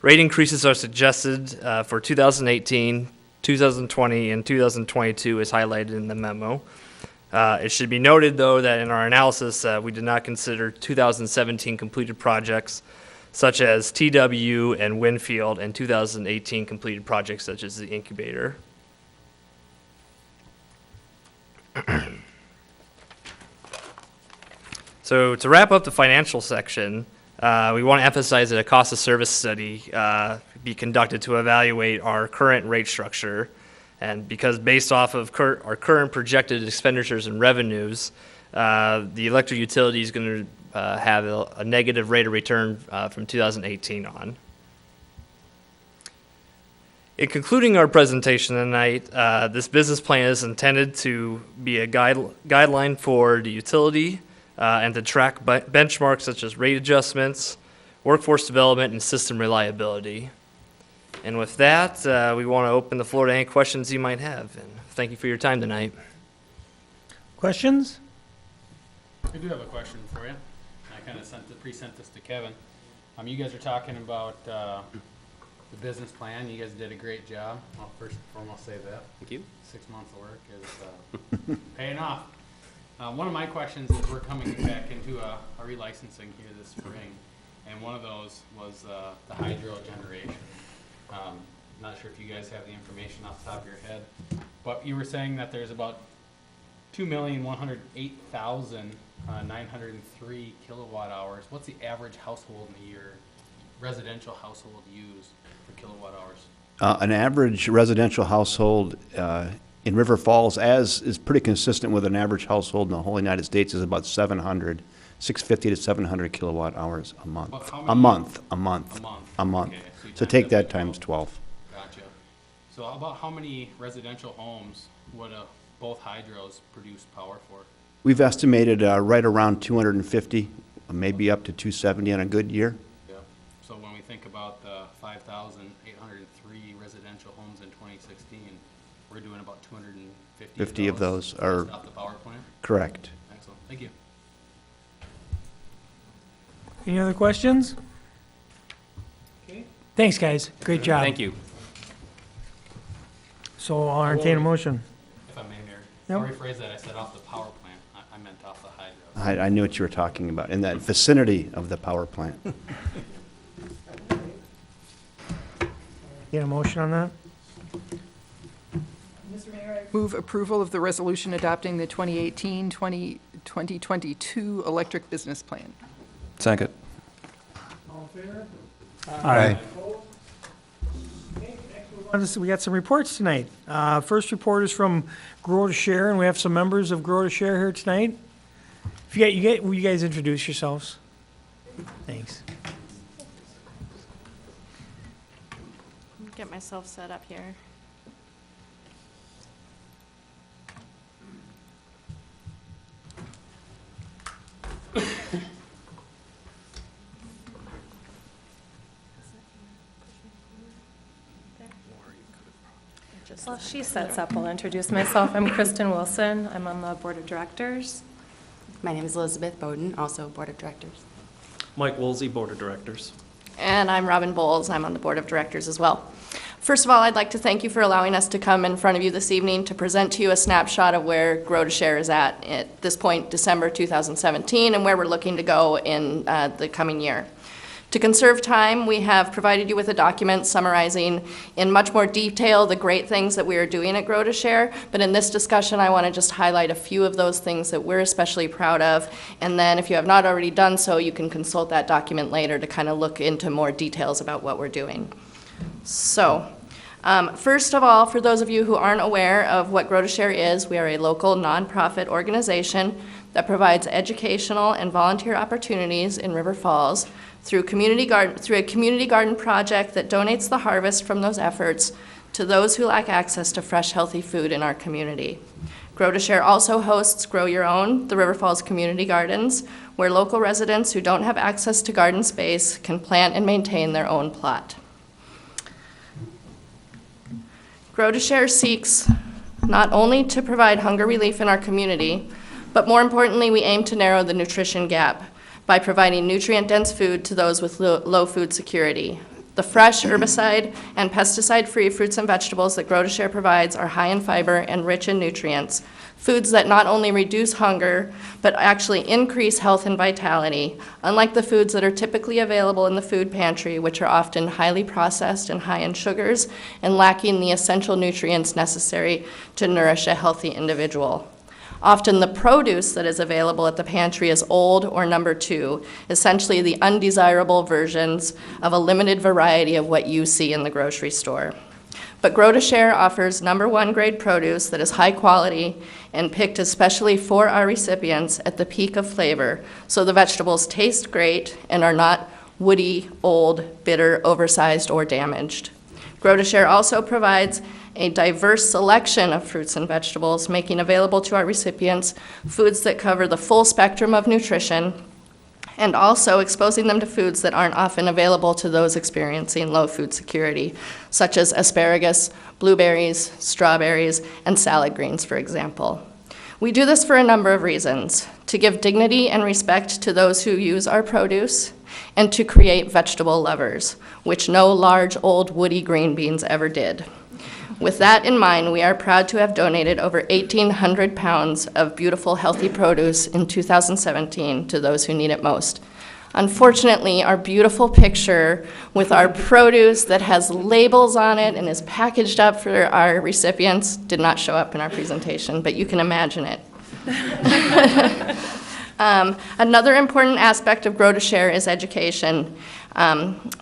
rate increases are suggested for 2018, 2020, and 2022 as highlighted in the memo. It should be noted, though, that in our analysis, we did not consider 2017 completed projects such as TW and Winfield, and 2018 completed projects such as the incubator. So to wrap up the financial section, we want to emphasize that a cost of service study be conducted to evaluate our current rate structure. And because based off of our current projected expenditures and revenues, the electric utility is going to have a negative rate of return from 2018 on. In concluding our presentation tonight, this business plan is intended to be a guideline for the utility and to track benchmarks such as rate adjustments, workforce development, and system reliability. And with that, we want to open the floor to any questions you might have. And thank you for your time tonight. Questions? I do have a question for you. I kind of pre-sent this to Kevin. You guys are talking about the business plan. You guys did a great job. I'll first and foremost say that. Thank you. 6 months of work is paying off. One of my questions is we're coming back into a relicensing here this spring, and one of those was the hydro generation. Not sure if you guys have the information off the top of your head, but you were saying that there's about 2,108,903 kilowatt hours. What's the average household in a year, residential household use for kilowatt hours? An average residential household in River Falls, as is pretty consistent with an average household in the whole United States, is about 650 to 700 kilowatt hours a month. A month. Okay, So take that times 12. Gotcha. So about how many residential homes would both hydros produce power for? We've estimated right around 250, maybe up to 270 on a good year. Yeah. So when we think about the 5,803 residential homes in 2016, we're doing about 250 50 of those are off the power plant? correct. Excellent. Thank you. Any other questions? Okay. Thanks, guys. Great job. Thank you. So I'll entertain a motion. If I may, Mayor. Yep. I'll rephrase that. I said off the power plant. I meant off the hydro. I knew what you were talking about, in that vicinity of the power plant. Get a motion on that? Mr. Mayor, I move approval of the resolution adopting the 2018-2022 electric business plan. Second. All in favor? Aye. We got some reports tonight. First report is from Grow to Share, and we have some members of Grow to Share here tonight. Will you guys introduce yourselves? Thanks. Get myself set up here. While she sets up, I'll introduce myself. I'm Kristen Wilson. I'm on the Board of Directors. My name is Elizabeth Bowden, also Board of Directors. Mike Woolsey, Board of Directors. And I'm Robin Bowles. I'm on the Board of Directors as well. First of all, I'd like to thank you for allowing us to come in front of you this evening to present to you a snapshot of where Grow to Share is at this point, December 2017, and where we're looking to go in the coming year. To conserve time, we have provided you with a document summarizing in much more detail the great things that we are doing at Grow to Share, but in this discussion I want to just highlight a few of those things that we're especially proud of, and then if you have not already done so, you can consult that document later to kind of look into more details about what we're doing. So, first of all, for those of you who aren't aware of what Grow to Share is, we are a local nonprofit organization that provides educational and volunteer opportunities in River Falls through a community garden project that donates the harvest from those efforts to those who lack access to fresh, healthy food in our community. Grow to Share also hosts Grow Your Own, the River Falls Community Gardens, where local residents who don't have access to garden space can plant and maintain their own plot. Grow to Share seeks not only to provide hunger relief in our community, but more importantly, we aim to narrow the nutrition gap by providing nutrient-dense food to those with low food security. The fresh, herbicide, and pesticide-free fruits and vegetables that Grow to Share provides are high in fiber and rich in nutrients, foods that not only reduce hunger, but actually increase health and vitality, unlike the foods that are typically available in the food pantry, which are often highly processed and high in sugars and lacking the essential nutrients necessary to nourish a healthy individual. Often the produce that is available at the pantry is old or number 2, essentially the undesirable versions of a limited variety of what you see in the grocery store. But Grow to Share offers number 1 grade produce that is high quality and picked especially for our recipients at the peak of flavor, so the vegetables taste great and are not woody, old, bitter, oversized, or damaged. Grow to Share also provides a diverse selection of fruits and vegetables, making available to our recipients foods that cover the full spectrum of nutrition, and also exposing them to foods that aren't often available to those experiencing low food security, such as asparagus, blueberries, strawberries, and salad greens, for example. We do this for a number of reasons: to give dignity and respect to those who use our produce, and to create vegetable lovers, which no large, old, woody green beans ever did. With that in mind, we are proud to have donated over 1,800 pounds of beautiful, healthy produce in 2017 to those who need it most. Unfortunately, our beautiful picture with our produce that has labels on it and is packaged up for our recipients did not show up in our presentation, but you can imagine it. Another important aspect of Grow to Share is education.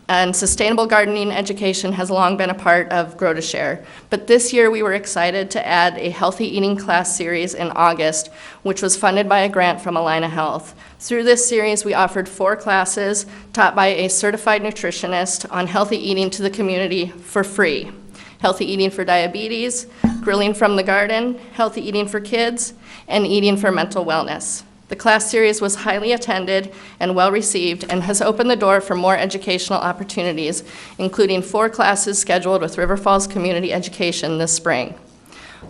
And sustainable gardening education has long been a part of Grow to Share. But this year we were excited to add a healthy eating class series in August, which was funded by a grant from Allina Health. Through this series, we offered 4 classes taught by a certified nutritionist on healthy eating to the community for free. Healthy eating for diabetes, grilling from the garden, healthy eating for kids, and eating for mental wellness. The class series was highly attended and well received and has opened the door for more educational opportunities, including 4 classes scheduled with River Falls Community Education this spring.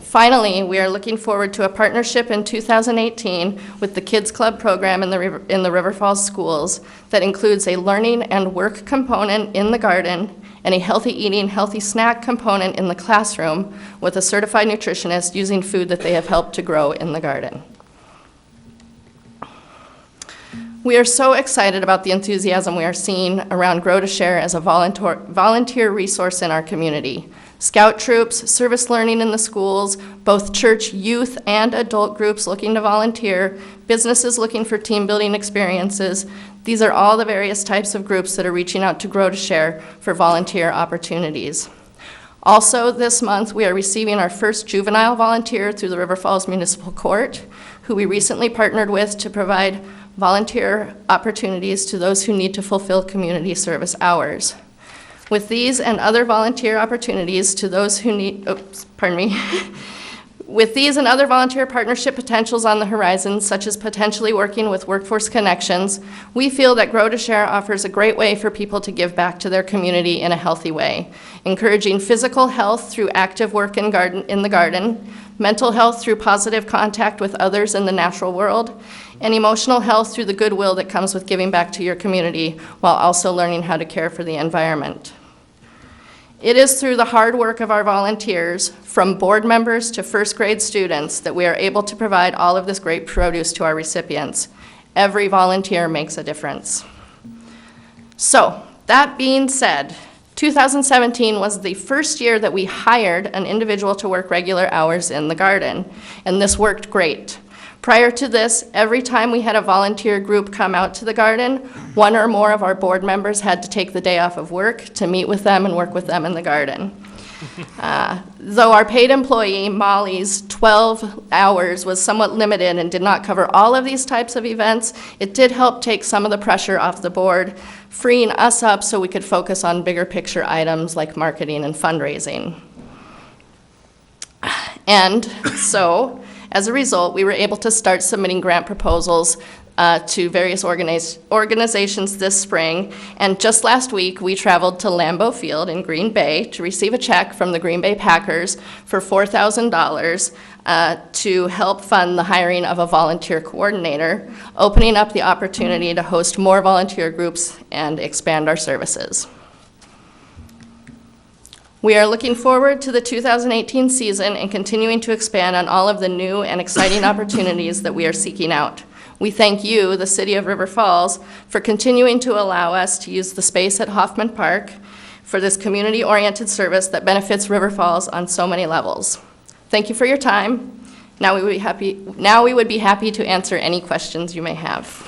Finally, we are looking forward to a partnership in 2018 with the Kids Club program in the River Falls schools that includes a learning and work component in the garden and a healthy eating, healthy snack component in the classroom with a certified nutritionist using food that they have helped to grow in the garden. We are so excited about the enthusiasm we are seeing around Grow to Share as a volunteer resource in our community. Scout troops, service learning in the schools, both church youth and adult groups looking to volunteer, businesses looking for team building experiences. These are all the various types of groups that are reaching out to Grow to Share for volunteer opportunities. Also this month, we are receiving our first juvenile volunteer through the River Falls Municipal Court, who we recently partnered with to provide volunteer opportunities to those who need to fulfill community service hours. With these and other volunteer opportunities to those who need, With these and other volunteer partnership potentials on the horizon, such as potentially working with Workforce Connections, we feel that Grow to Share offers a great way for people to give back to their community in a healthy way, encouraging physical health through active work in the garden, mental health through positive contact with others in the natural world, and emotional health through the goodwill that comes with giving back to your community while also learning how to care for the environment. It is through the hard work of our volunteers, from board members to first grade students, that we are able to provide all of this great produce to our recipients. Every volunteer makes a difference. So, that being said, 2017 was the first year that we hired an individual to work regular hours in the garden, and this worked great. Prior to this, every time we had a volunteer group come out to the garden, one or more of our board members had to take the day off of work to meet with them and work with them in the garden. Though our paid employee, Molly's 12 hours was somewhat limited and did not cover all of these types of events, it did help take some of the pressure off the board, freeing us up so we could focus on bigger picture items like marketing and fundraising. And so, as a result, we were able to start submitting grant proposals to various organizations this spring. And just last week, we traveled to Lambeau Field in Green Bay to receive a check from the Green Bay Packers for $4,000 to help fund the hiring of a volunteer coordinator, opening up the opportunity to host more volunteer groups and expand our services. We are looking forward to the 2018 season and continuing to expand on all of the new and exciting opportunities that we are seeking out. We thank you, the City of River Falls, for continuing to allow us to use the space at Hoffman Park for this community-oriented service that benefits River Falls on so many levels. Thank you for your time. Now we would be happy to answer any questions you may have.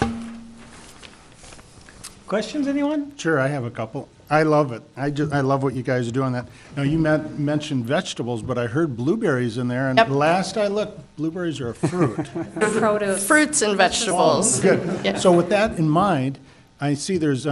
Questions, anyone? Sure, I have a couple. I love it. I love what you guys are doing that. Now, you mentioned vegetables, but I heard blueberries in there, and Yep. last I looked, blueberries are a fruit. Produce. Fruits and vegetables. Good. Yeah. So with that in mind, I see there's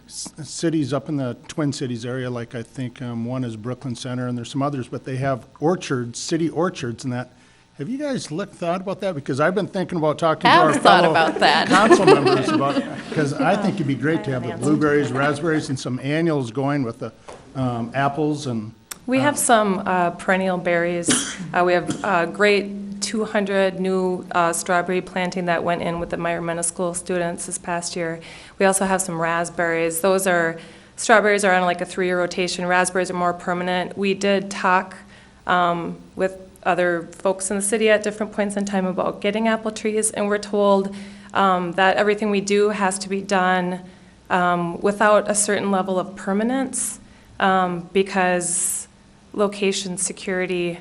cities up in the Twin Cities area, like I think one is Brooklyn Center, and there's some others, but they have orchards, city orchards and that. Have you guys thought about that? Because I've been thinking about talking to our fellow council members about, because I think it'd be great to have the blueberries, raspberries, and some annuals going with the apples and. We have some perennial berries. We have great 200 new strawberry planting that went in with the Meyer Middle School students this past year. We also have some raspberries. Strawberries are on like a 3-year rotation. Raspberries are more permanent. We did talk with other folks in the city at different points in time about getting apple trees, and we're told that everything we do has to be done without a certain level of permanence because location security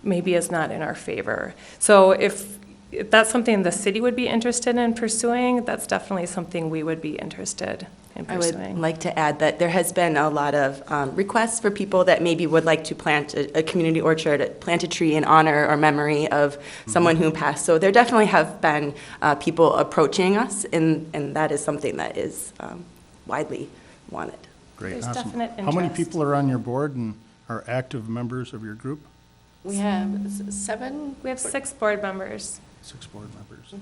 maybe is not in our favor. So if that's something the city would be interested in pursuing, that's definitely something we would be interested in I pursuing. would like to add that there has been a lot of requests for people that maybe would like to plant a community orchard, plant a tree in honor or memory of someone who passed. So there definitely have been people approaching us, and that is something that is widely wanted. Great, There's awesome. definite How many interest. people are on your board and are active members of your group? We have 7? We have 6 board members. 6 board members.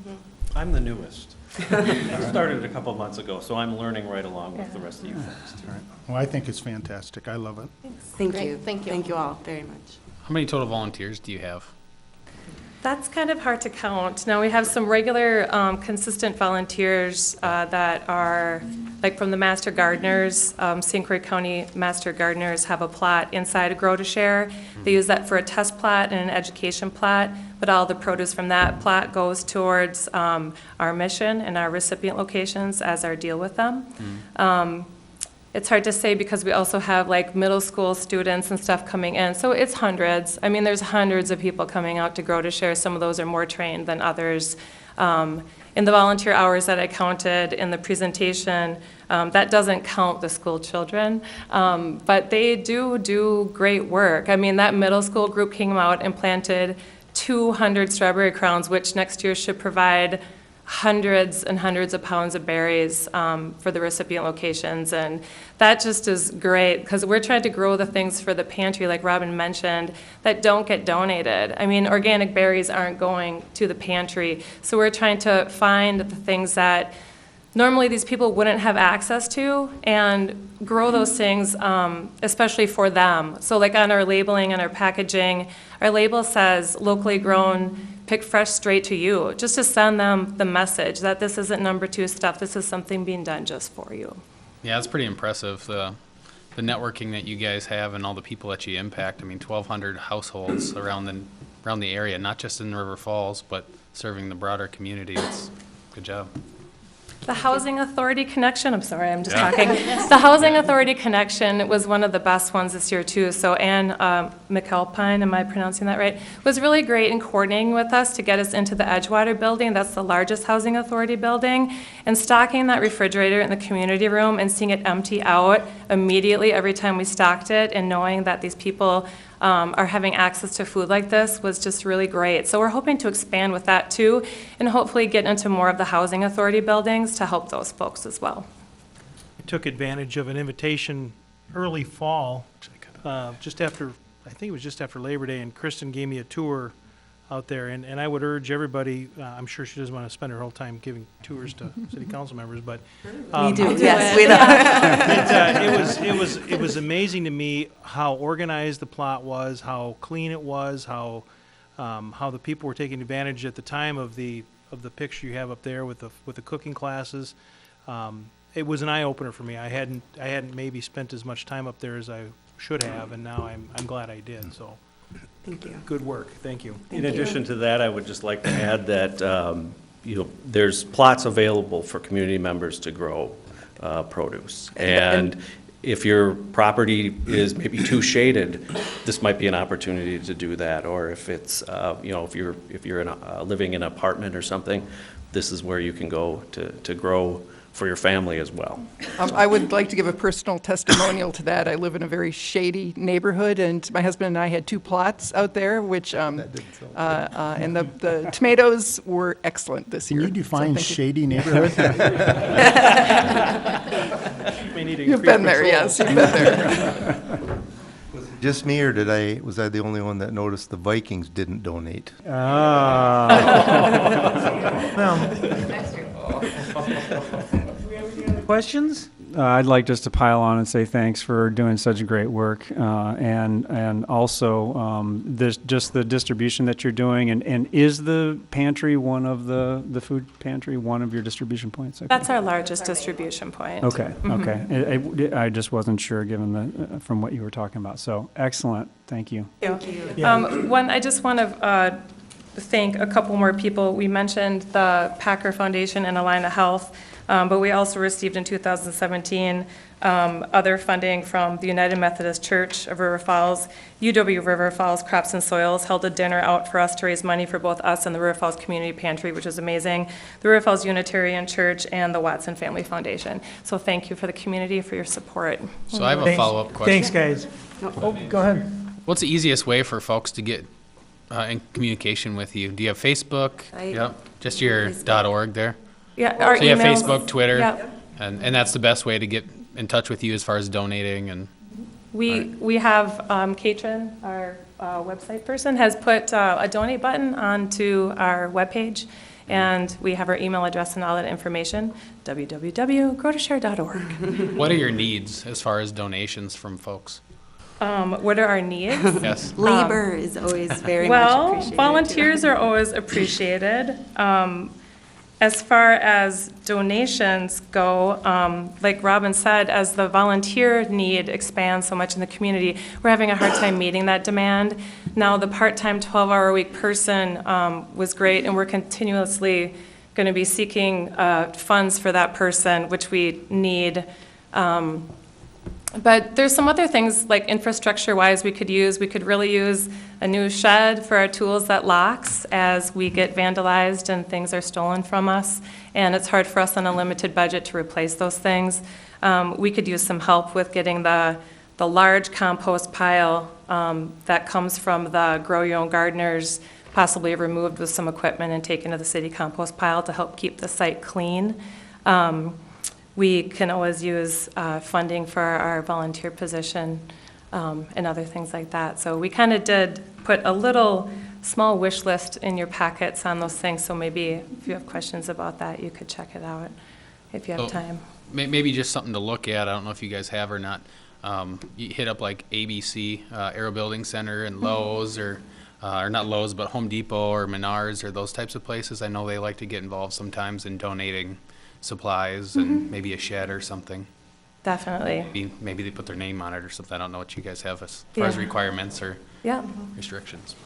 I'm the newest. I started a couple of months ago, so I'm learning right along with the rest of you folks. All right. Well, I think it's fantastic. I love it. Thank Great, you. thank you. Thank you all very much. How many total volunteers do you have? That's kind of hard to count. Now, we have some regular, consistent volunteers that are, like from the Master Gardeners, St. Croix County Master Gardeners have a plot inside of Grow to Share. They use that for a test plot and an education plot, but all the produce from that plot goes towards our mission and our recipient locations as our deal with them. It's hard to say because we also have like middle school students and stuff coming in. So it's hundreds. I mean, there's hundreds of people coming out to Grow to Share. Some of those are more trained than others. In the volunteer hours that I counted in the presentation, that doesn't count the school children, but they do great work. I mean, that middle school group came out and planted 200 strawberry crowns, which next year should provide hundreds and hundreds of pounds of berries for the recipient locations. And that just is great because we're trying to grow the things for the pantry, like Robin mentioned, that don't get donated. I mean, organic berries aren't going to the pantry. So we're trying to find the things that normally these people wouldn't have access to and grow those things, especially for them. So like on our labeling and our packaging, our label says locally grown, pick fresh straight to you, just to send them the message that this isn't number 2 stuff, this is something being done just for you. Yeah, it's pretty impressive, the networking that you guys have and all the people that you impact. I mean, 1,200 households around the area, not just in River Falls, but serving the broader community. It's good job. The Housing Authority Connection, I'm sorry, I'm just talking. The Housing Authority Connection was one of the best ones this year too. So Ann McAlpine, am I pronouncing that right, was really great in coordinating with us to get us into the Edgewater building. That's the largest Housing Authority building. And stocking that refrigerator in the community room and seeing it empty out immediately every time we stocked it, and knowing that these people are having access to food like this was just really great. So we're hoping to expand with that too, and hopefully get into more of the Housing Authority buildings to help those folks as well. I took advantage of an invitation early fall, just after, I think it was just after Labor Day, and Kristen gave me a tour out there, and I would urge everybody, I'm sure she doesn't want to spend her whole time giving tours to city council members, but. We do, yes, we know. It was amazing to me how organized the plot was, how clean it was, how the people were taking advantage at the time of the picture you have up there with the cooking classes. It was an eye-opener for me. I hadn't maybe spent as much time up there as I should have, and now I'm glad I did, so. Thank you. Good work, thank you. In addition to that, I would just like to add that, there's plots available for community members to grow produce. And if your property is maybe too shaded, this might be an opportunity to do that. Or if it's, if you're living in an apartment or something, this is where you can go to grow for your family as well. I would like to give a personal testimonial to that. I live in a very shady neighborhood, and my husband and I had 2 plots out there, which, and the tomatoes were excellent this year. Can you define shady neighborhood? You've been there, yes, you've been there. Was it just me, or was I the only one that noticed the Vikings didn't donate? Questions? I'd like just to pile on and say thanks for doing such great work, and also just the distribution that you're doing. And is the pantry one of the food pantry one of your distribution points? Okay. That's our largest distribution point. Okay, Mhm. okay. I just wasn't sure given from what you were talking about. So excellent. Thank you. Thank you. I just want to thank a couple more people. We mentioned the Packer Foundation and Allina Health. But we also received in 2017 other funding from the United Methodist Church of River Falls. UW River Falls Crops and Soils held a dinner out for us to raise money for both us and the River Falls Community Pantry, which is amazing. The River Falls Unitarian Church and the Watson Family Foundation. So thank you for the community for your support. So I have a follow-up question. Thanks, guys. Oh, go ahead. What's the easiest way for folks to get in communication with you? Do you have Facebook? Yep. Just your .org there? Yeah, our so you have emails. Facebook, Twitter, Yep. and that's the best way to get in touch with you as far as donating and. We have Katrin, our website person, has put a donate button onto our webpage, and we have our email address and all that information, www.growtoshare.org. What are your needs as far as donations from folks? What are our needs? Yes. Labor is always very much appreciated. Volunteers are always appreciated. As far as donations go, like Robin said, as the volunteer need expands so much in the community, we're having a hard time meeting that demand. Now, the part-time 12-hour-a-week person was great, and we're continuously going to be seeking funds for that person, which we need. But there's some other things, like infrastructure-wise, we could use. We could really use a new shed for our tools that locks as we get vandalized and things are stolen from us. And it's hard for us on a limited budget to replace those things. We could use some help with getting the large compost pile that comes from the Grow Your Own Gardeners possibly removed with some equipment and taken to the city compost pile to help keep the site clean. We can always use funding for our volunteer position and other things like that. So we kind of did put a little small wish list in your packets on those things, so maybe if you have questions about that, you could check it out if you have time. Maybe just something to look at. I don't know if you guys have or not. You hit up like ABC, Aero Building Center, and Lowe's, or not Lowe's, but Home Depot or Menards or those types of places. I know they like to get involved sometimes in donating supplies and maybe a shed or something. Definitely. Maybe they put their name on it or something. I don't know what you guys have as far as requirements or restrictions.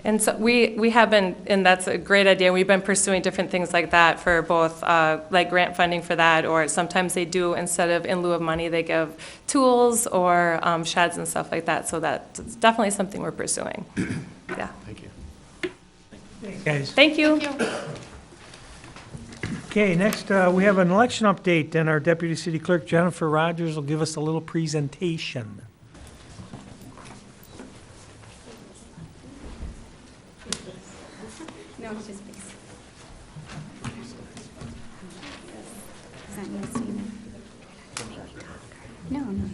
And so we have been, and that's a great idea, we've been pursuing different things like that for both, like grant funding for that, or sometimes they do, instead of in lieu of money, they give tools or sheds and stuff like that, so that's definitely something we're pursuing. Yeah. Thank you. Thanks, guys. Thank you. Okay, next, we have an election update, and our Deputy City Clerk, Jennifer Rogers, will give us a little presentation. No, it's just fixed. No, no.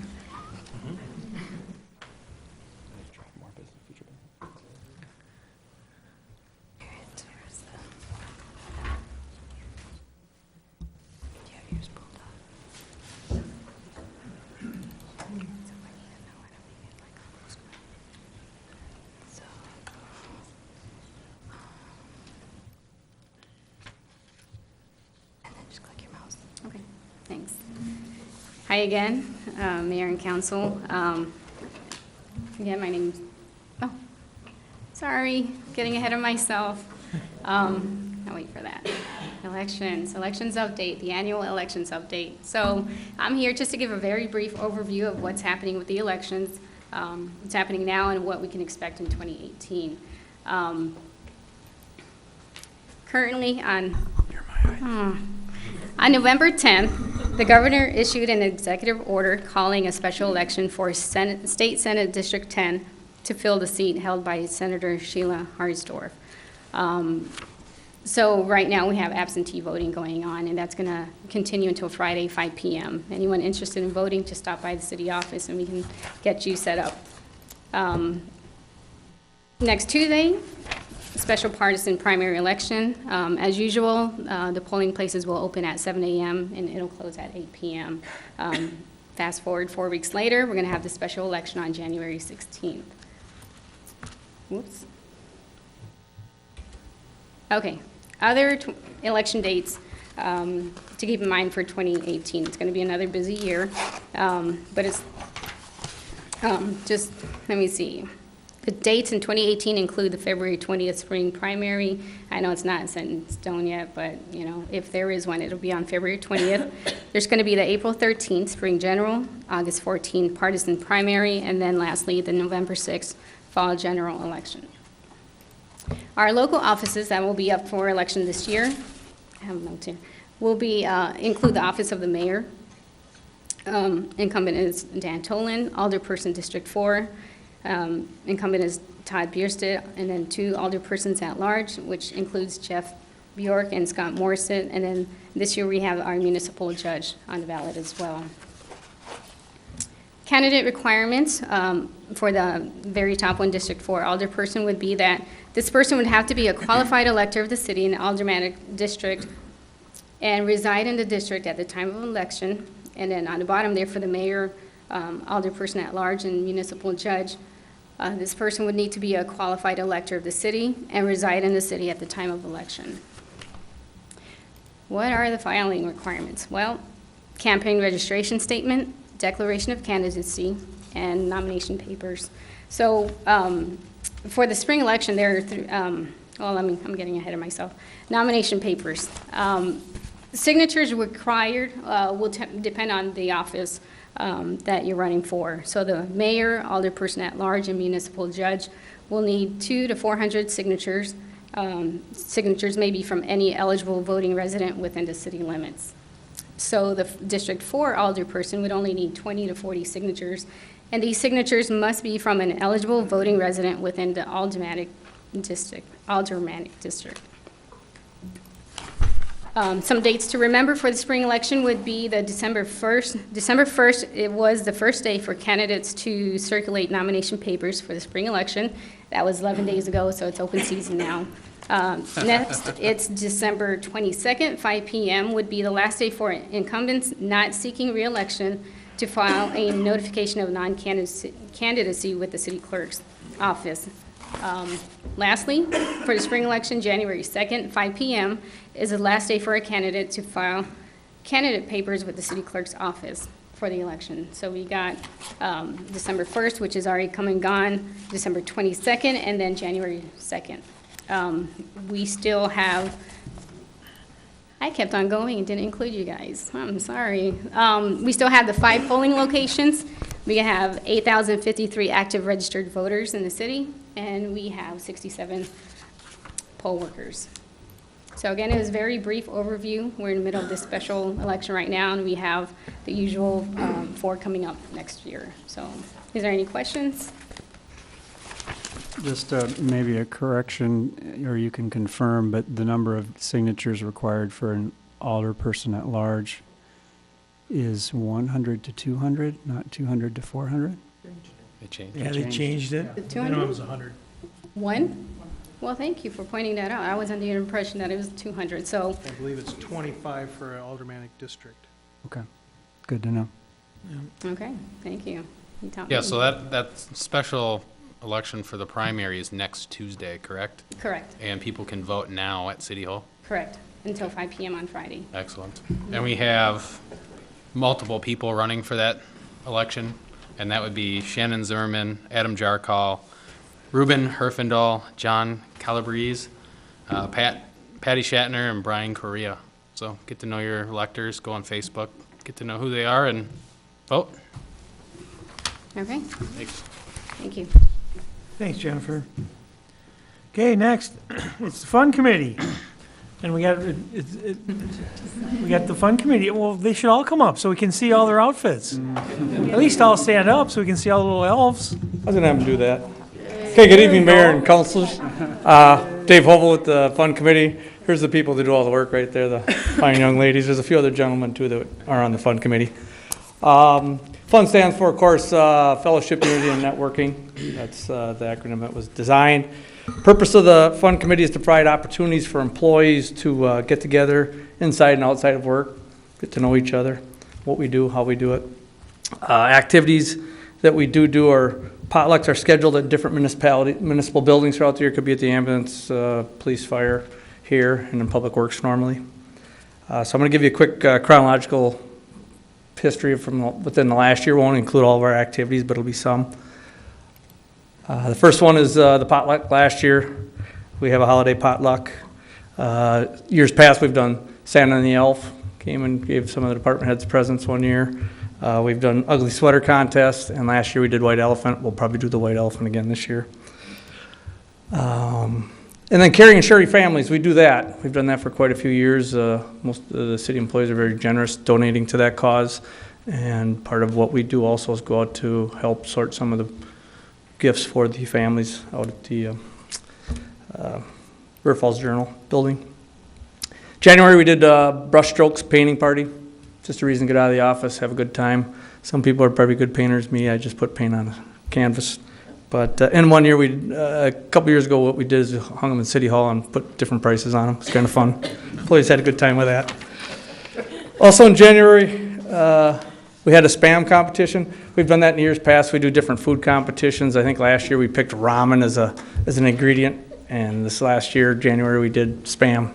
Okay, thanks. Hi again, Mayor and Council. Again, my name's, oh, sorry, getting ahead of myself. I'll wait for that. Elections update, the annual elections update. So I'm here just to give a very brief overview of what's happening with the elections, what's happening now, and what we can expect in 2018. Currently on November 10th, the governor issued an executive order calling a special election for State Senate District 10 to fill the seat held by Senator Sheila Harsdorf. So right now we have absentee voting going on, and that's going to continue until Friday, 5 p.m. Anyone interested in voting, just stop by the city office and we can get you set up. Next Tuesday, special partisan primary election. As usual, the polling places will open at 7 a.m. and it'll close at 8 p.m. Fast forward 4 weeks later, we're going to have the special election on January 16th. Whoops. Okay, other election dates to keep in mind for 2018. It's going to be another busy year, but it's just, let me see. The dates in 2018 include the February 20th spring primary. I know it's not set in stone yet, but you know, if there is one, it'll be on February 20th. There's going to be the April 13th spring general, August 14th partisan primary, and then lastly, the November 6th fall general election. Our local offices that will be up for election this year, I have notes here, will be include the office of the mayor. Incumbent is Dan Tolan, alderperson District 4. Incumbent is Todd Bierstedt, and then 2 alderpersons at large, which includes Jeff Bjork and Scott Morissette. And then this year we have our municipal judge on the ballot as well. Candidate requirements for the very top one, District 4 alderperson, would be that this person would have to be a qualified elector of the city in the aldermanic district and reside in the district at the time of election. And then on the bottom there for the mayor, alderperson at large, and municipal judge, this person would need to be a qualified elector of the city and reside in the city at the time of election. What are the filing requirements? Well, campaign registration statement, declaration of candidacy, and nomination papers. So for the spring election, there are I'm getting ahead of myself. Nomination papers. Signatures required will depend on the office that you're running for. So the mayor, alderperson at large, and municipal judge will need 200 to 400 signatures. Signatures may be from any eligible voting resident within the city limits. So the District 4 alderperson would only need 20 to 40 signatures, and these signatures must be from an eligible voting resident within the aldermanic Aldermanic District. Some dates to remember for the spring election would be the December 1st. December 1st, it was the first day for candidates to circulate nomination papers for the spring election. That was 11 days ago, so it's open season now. Next, it's December 22nd, 5 p.m. would be the last day for incumbents not seeking re-election to file a notification of non-candidacy with the city clerk's office. Lastly, for the spring election, January 2nd, 5 p.m. is the last day for a candidate to file candidate papers with the city clerk's office for the election. So we got December 1st, which is already come and gone, December 22nd, and then January 2nd. We still have, I kept on going and didn't include you guys. I'm sorry. We still have the 5 polling locations. We have 8,053 active registered voters in the city, and we have 67 poll workers. So again, it was a very brief overview. We're in the middle of this special election right now, and we have the usual 4 coming up next year. So is there any questions? Just maybe a correction, or you can confirm, but the number of signatures required for an alderperson at large is 100 to 200, not 200 to 400? They changed. Yeah, they changed it. The 200? Minimum is 100. One? Well, thank you for pointing that out. I was under the impression that it was 200, so. I believe it's 25 for an aldermanic district. Okay, good to know. Okay, thank you. You taught Yeah, me. so that special election for the primary is next Tuesday, correct? Correct, And people can vote now at City Hall? correct, until 5 p.m. on Friday. Excellent. And we have multiple people running for that election, and that would be Shannon Zimmerman, Adam Jarkal, Ruben Herfindahl, John Calabrese, Patty Shatner, and Brian Correa. So get to know your electors, go on Facebook, get to know who they are, and vote. Okay, Thanks. thank you. Thanks, Jennifer. Okay, next, it's the Fun Committee. And we got the Fun Committee. Well, they should all come up so we can see all their outfits. At least all stand up so we can see all the little elves. I was gonna have them do that. Okay, good evening, Mayor and councilors. Dave Hovel with the Fun Committee. Here's the people that do all the work right there, the fine young ladies. There's a few other gentlemen too that are on the Fun Committee. FUN stands for, of course, Fellowship, Unity, and Networking. That's the acronym that was designed. Purpose of the Fun Committee is to provide opportunities for employees to get together inside and outside of work, get to know each other, what we do, how we do it. Activities that we do are potlucks are scheduled at different municipal buildings throughout the year. It could be at the ambulance, police, fire here, and in Public Works normally. So I'm going to give you a quick chronological history from within the last year. Won't include all of our activities, but it'll be some. The first one is the potluck last year. We have a holiday potluck. Years past, we've done Santa and the Elf. Came and gave some of the department heads presents one year. We've done ugly sweater contest, and last year we did white elephant. We'll probably do the white elephant again this year. And then caring and sharing families, we do that. We've done that for quite a few years. Most of the city employees are very generous donating to that cause. And part of what we do also is go out to help sort some of the gifts for the families out at the River Falls Journal building. January we did brush strokes painting party. Just a reason to get out of the office, have a good time. Some people are probably good painters. Me, I just put paint on a canvas. But in one year, a couple years ago, what we did is we hung them in City Hall and put different prices on them. It's kind of fun. Employees had a good time with that. Also in January, we had a Spam competition. We've done that in years past. We do different food competitions. I think last year we picked ramen as an ingredient, and this last year, January, we did Spam.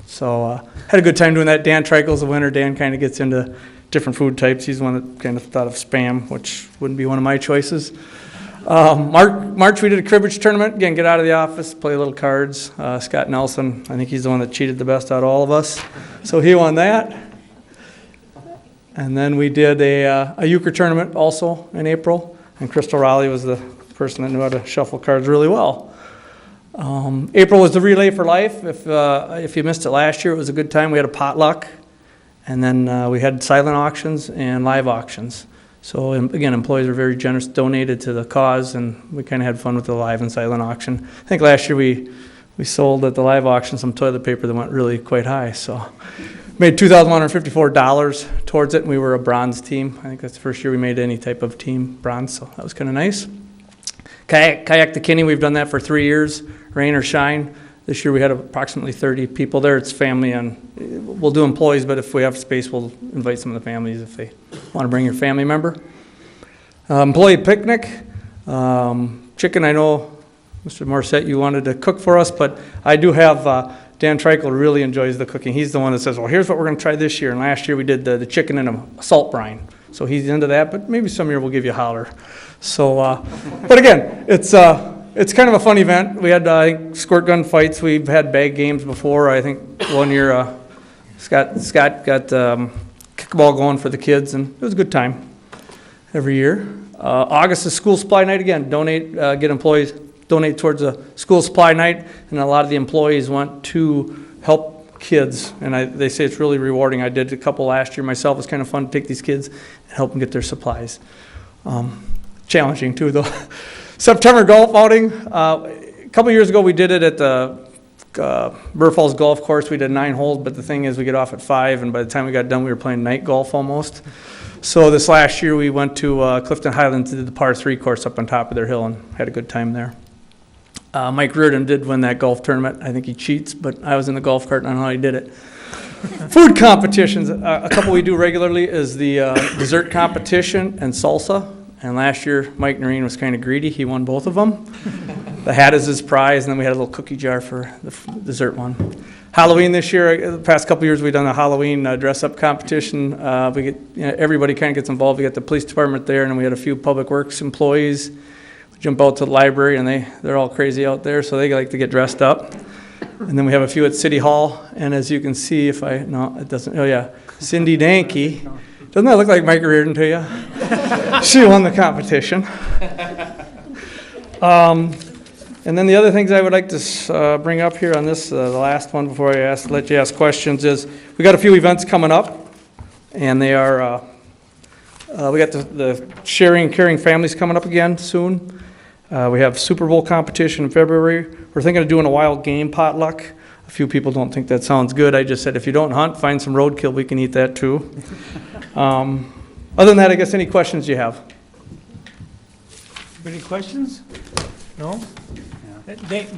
So had a good time doing that. Dan Trikel's the winner. Dan kind of gets into different food types. He's the one that kind of thought of Spam, which wouldn't be one of my choices. March we did a cribbage tournament. Again, get out of the office, play little cards. Scott Nelson, I think he's the one that cheated the best out of all of us. So he won that. And then we did a euchre tournament also in April. And Crystal Raleigh was the person that knew how to shuffle cards really well. April was the Relay for Life. If you missed it last year, it was a good time. We had a potluck. And then we had silent auctions and live auctions. So again, employees were very generous, donated to the cause, and we kind of had fun with the live and silent auction. I think last year we sold at the live auction some toilet paper that went really quite high. So made $2,154 towards it, and we were a bronze team. I think that's the first year we made any type of team bronze, so that was kind of nice. Kayak to Kinney, we've done that for 3 years, rain or shine. This year we had approximately 30 people there. It's family, and we'll do employees, but if we have space, we'll invite some of the families if they want to bring your family member. Employee picnic. Chicken, I know, Mr. Morissette, you wanted to cook for us, but I do have, Dan Treichel really enjoys the cooking. He's the one that says, well, here's what we're going to try this year. And last year we did the chicken in a salt brine. So he's into that, but maybe some year we'll give you a holler. So, but again, it's kind of a fun event. We had, I think, squirt gun fights. We've had bag games before. I think one year Scott got kickball going for the kids, and it was a good time every year. August is school supply night again. Get employees, donate towards a school supply night, and a lot of the employees want to help kids, and they say it's really rewarding. I did a couple last year myself. It's kind of fun to take these kids and help them get their supplies. Challenging too, though. September golf outing. A couple years ago, we did it at the River Falls Golf Course. We did 9 holes, but the thing is, we get off at 5, and by the time we got done, we were playing night golf almost. So this last year, we went to Clifton Highlands to do the par 3 course up on top of their hill and had a good time there. Mike Reardon did win that golf tournament. I think he cheats, but I was in the golf cart and I don't know how he did it. Food competitions. A couple we do regularly is the dessert competition and salsa. And last year, Mike Noreen was kind of greedy. He won both of them. The hat is his prize, and then we had a little cookie jar for the dessert one. Halloween this year, the past couple years, we've done a Halloween dress-up competition. We get everybody kind of gets involved. We got the police department there, and then we had a few public works employees. We jump out to the library, and they're all crazy out there, so they like to get dressed up. And then we have a few at City Hall, and as you can see, no, it doesn't. Oh yeah, Cindy Danke. Doesn't that look like Mike Reardon to you? She won the competition. And then the other things I would like to bring up here on this, the last one before I let you ask questions, is we got a few events coming up, and they are, we got the Sharing Caring Families coming up again soon. We have Super Bowl competition in February. We're thinking of doing a wild game potluck. A few people don't think that sounds good. I just said if you don't hunt, find some roadkill. We can eat that too. Other than that, I guess any questions you have? Any questions? No?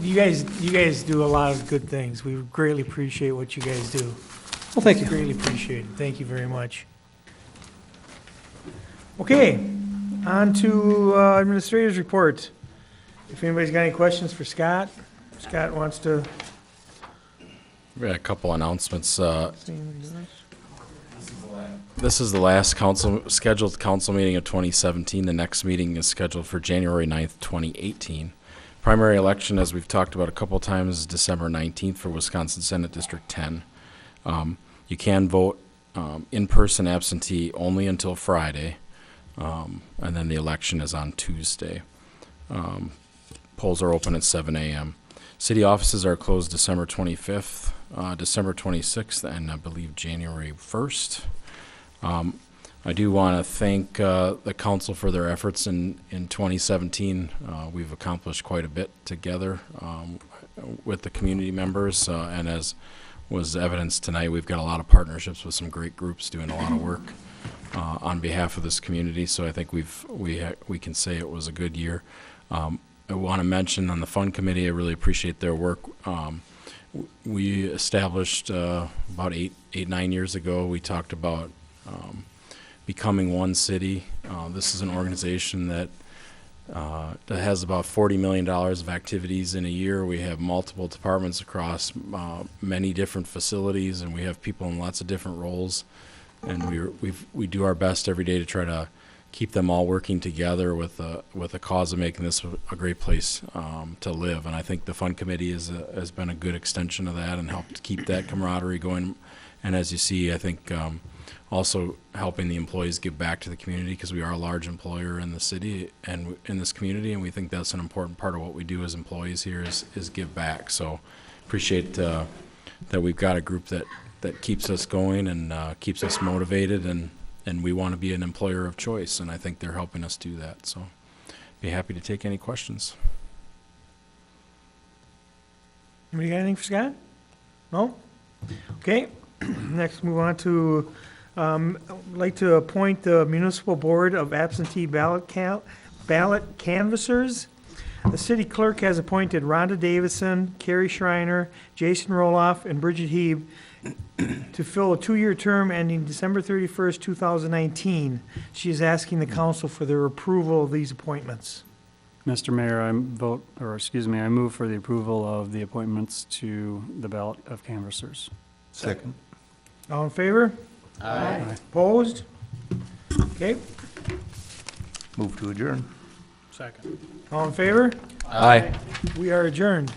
You guys do a lot of good things. We greatly appreciate what you guys do. Well, thank you. Greatly appreciate it. Thank you very much. Okay, on to administrator's report. If anybody's got any questions for Scott, Scott wants to. We got a couple announcements. This is the last scheduled council meeting of 2017. The next meeting is scheduled for January 9th, 2018. Primary election, as we've talked about a couple times, is December 19th for Wisconsin Senate District 10. You can vote in-person absentee only until Friday, and then the election is on Tuesday. Polls are open at 7 a.m. City offices are closed December 25th, December 26th, and I believe January 1st. I do want to thank the council for their efforts in 2017. We've accomplished quite a bit together with the community members, and as was evidenced tonight, we've got a lot of partnerships with some great groups doing a lot of work on behalf of this community. So I think we can say it was a good year. I want to mention on the Fund Committee, I really appreciate their work. We established about 9 years ago, we talked about becoming one city. This is an organization that has about $40 million of activities in a year. We have multiple departments across many different facilities, and we have people in lots of different roles. And we do our best every day to try to keep them all working together with a cause of making this a great place to live. And I think the Fund Committee has been a good extension of that and helped keep that camaraderie going. And as you see, I think also helping the employees give back to the community, because we are a large employer in the city and in this community, and we think that's an important part of what we do as employees here is give back. So appreciate that we've got a group that keeps us going and keeps us motivated, and And we want to be an employer of choice, and I think they're helping us do that. So be happy to take any questions. Anybody got anything for Scott? No? Okay, next move on to, I'd like to appoint the Municipal Board of Absentee Ballot Canvassers. The city clerk has appointed Rhonda Davison, Carrie Schreiner, Jason Roloff, and Bridget Heeb to fill a 2-year term ending December 31st, 2019. She is asking the council for their approval of these appointments. Mr. Mayor, I move for the approval of the appointments to the ballot of canvassers. Second. All in favor? Aye. Opposed? Okay, Move to adjourn. Second. all in favor? Aye. We are adjourned.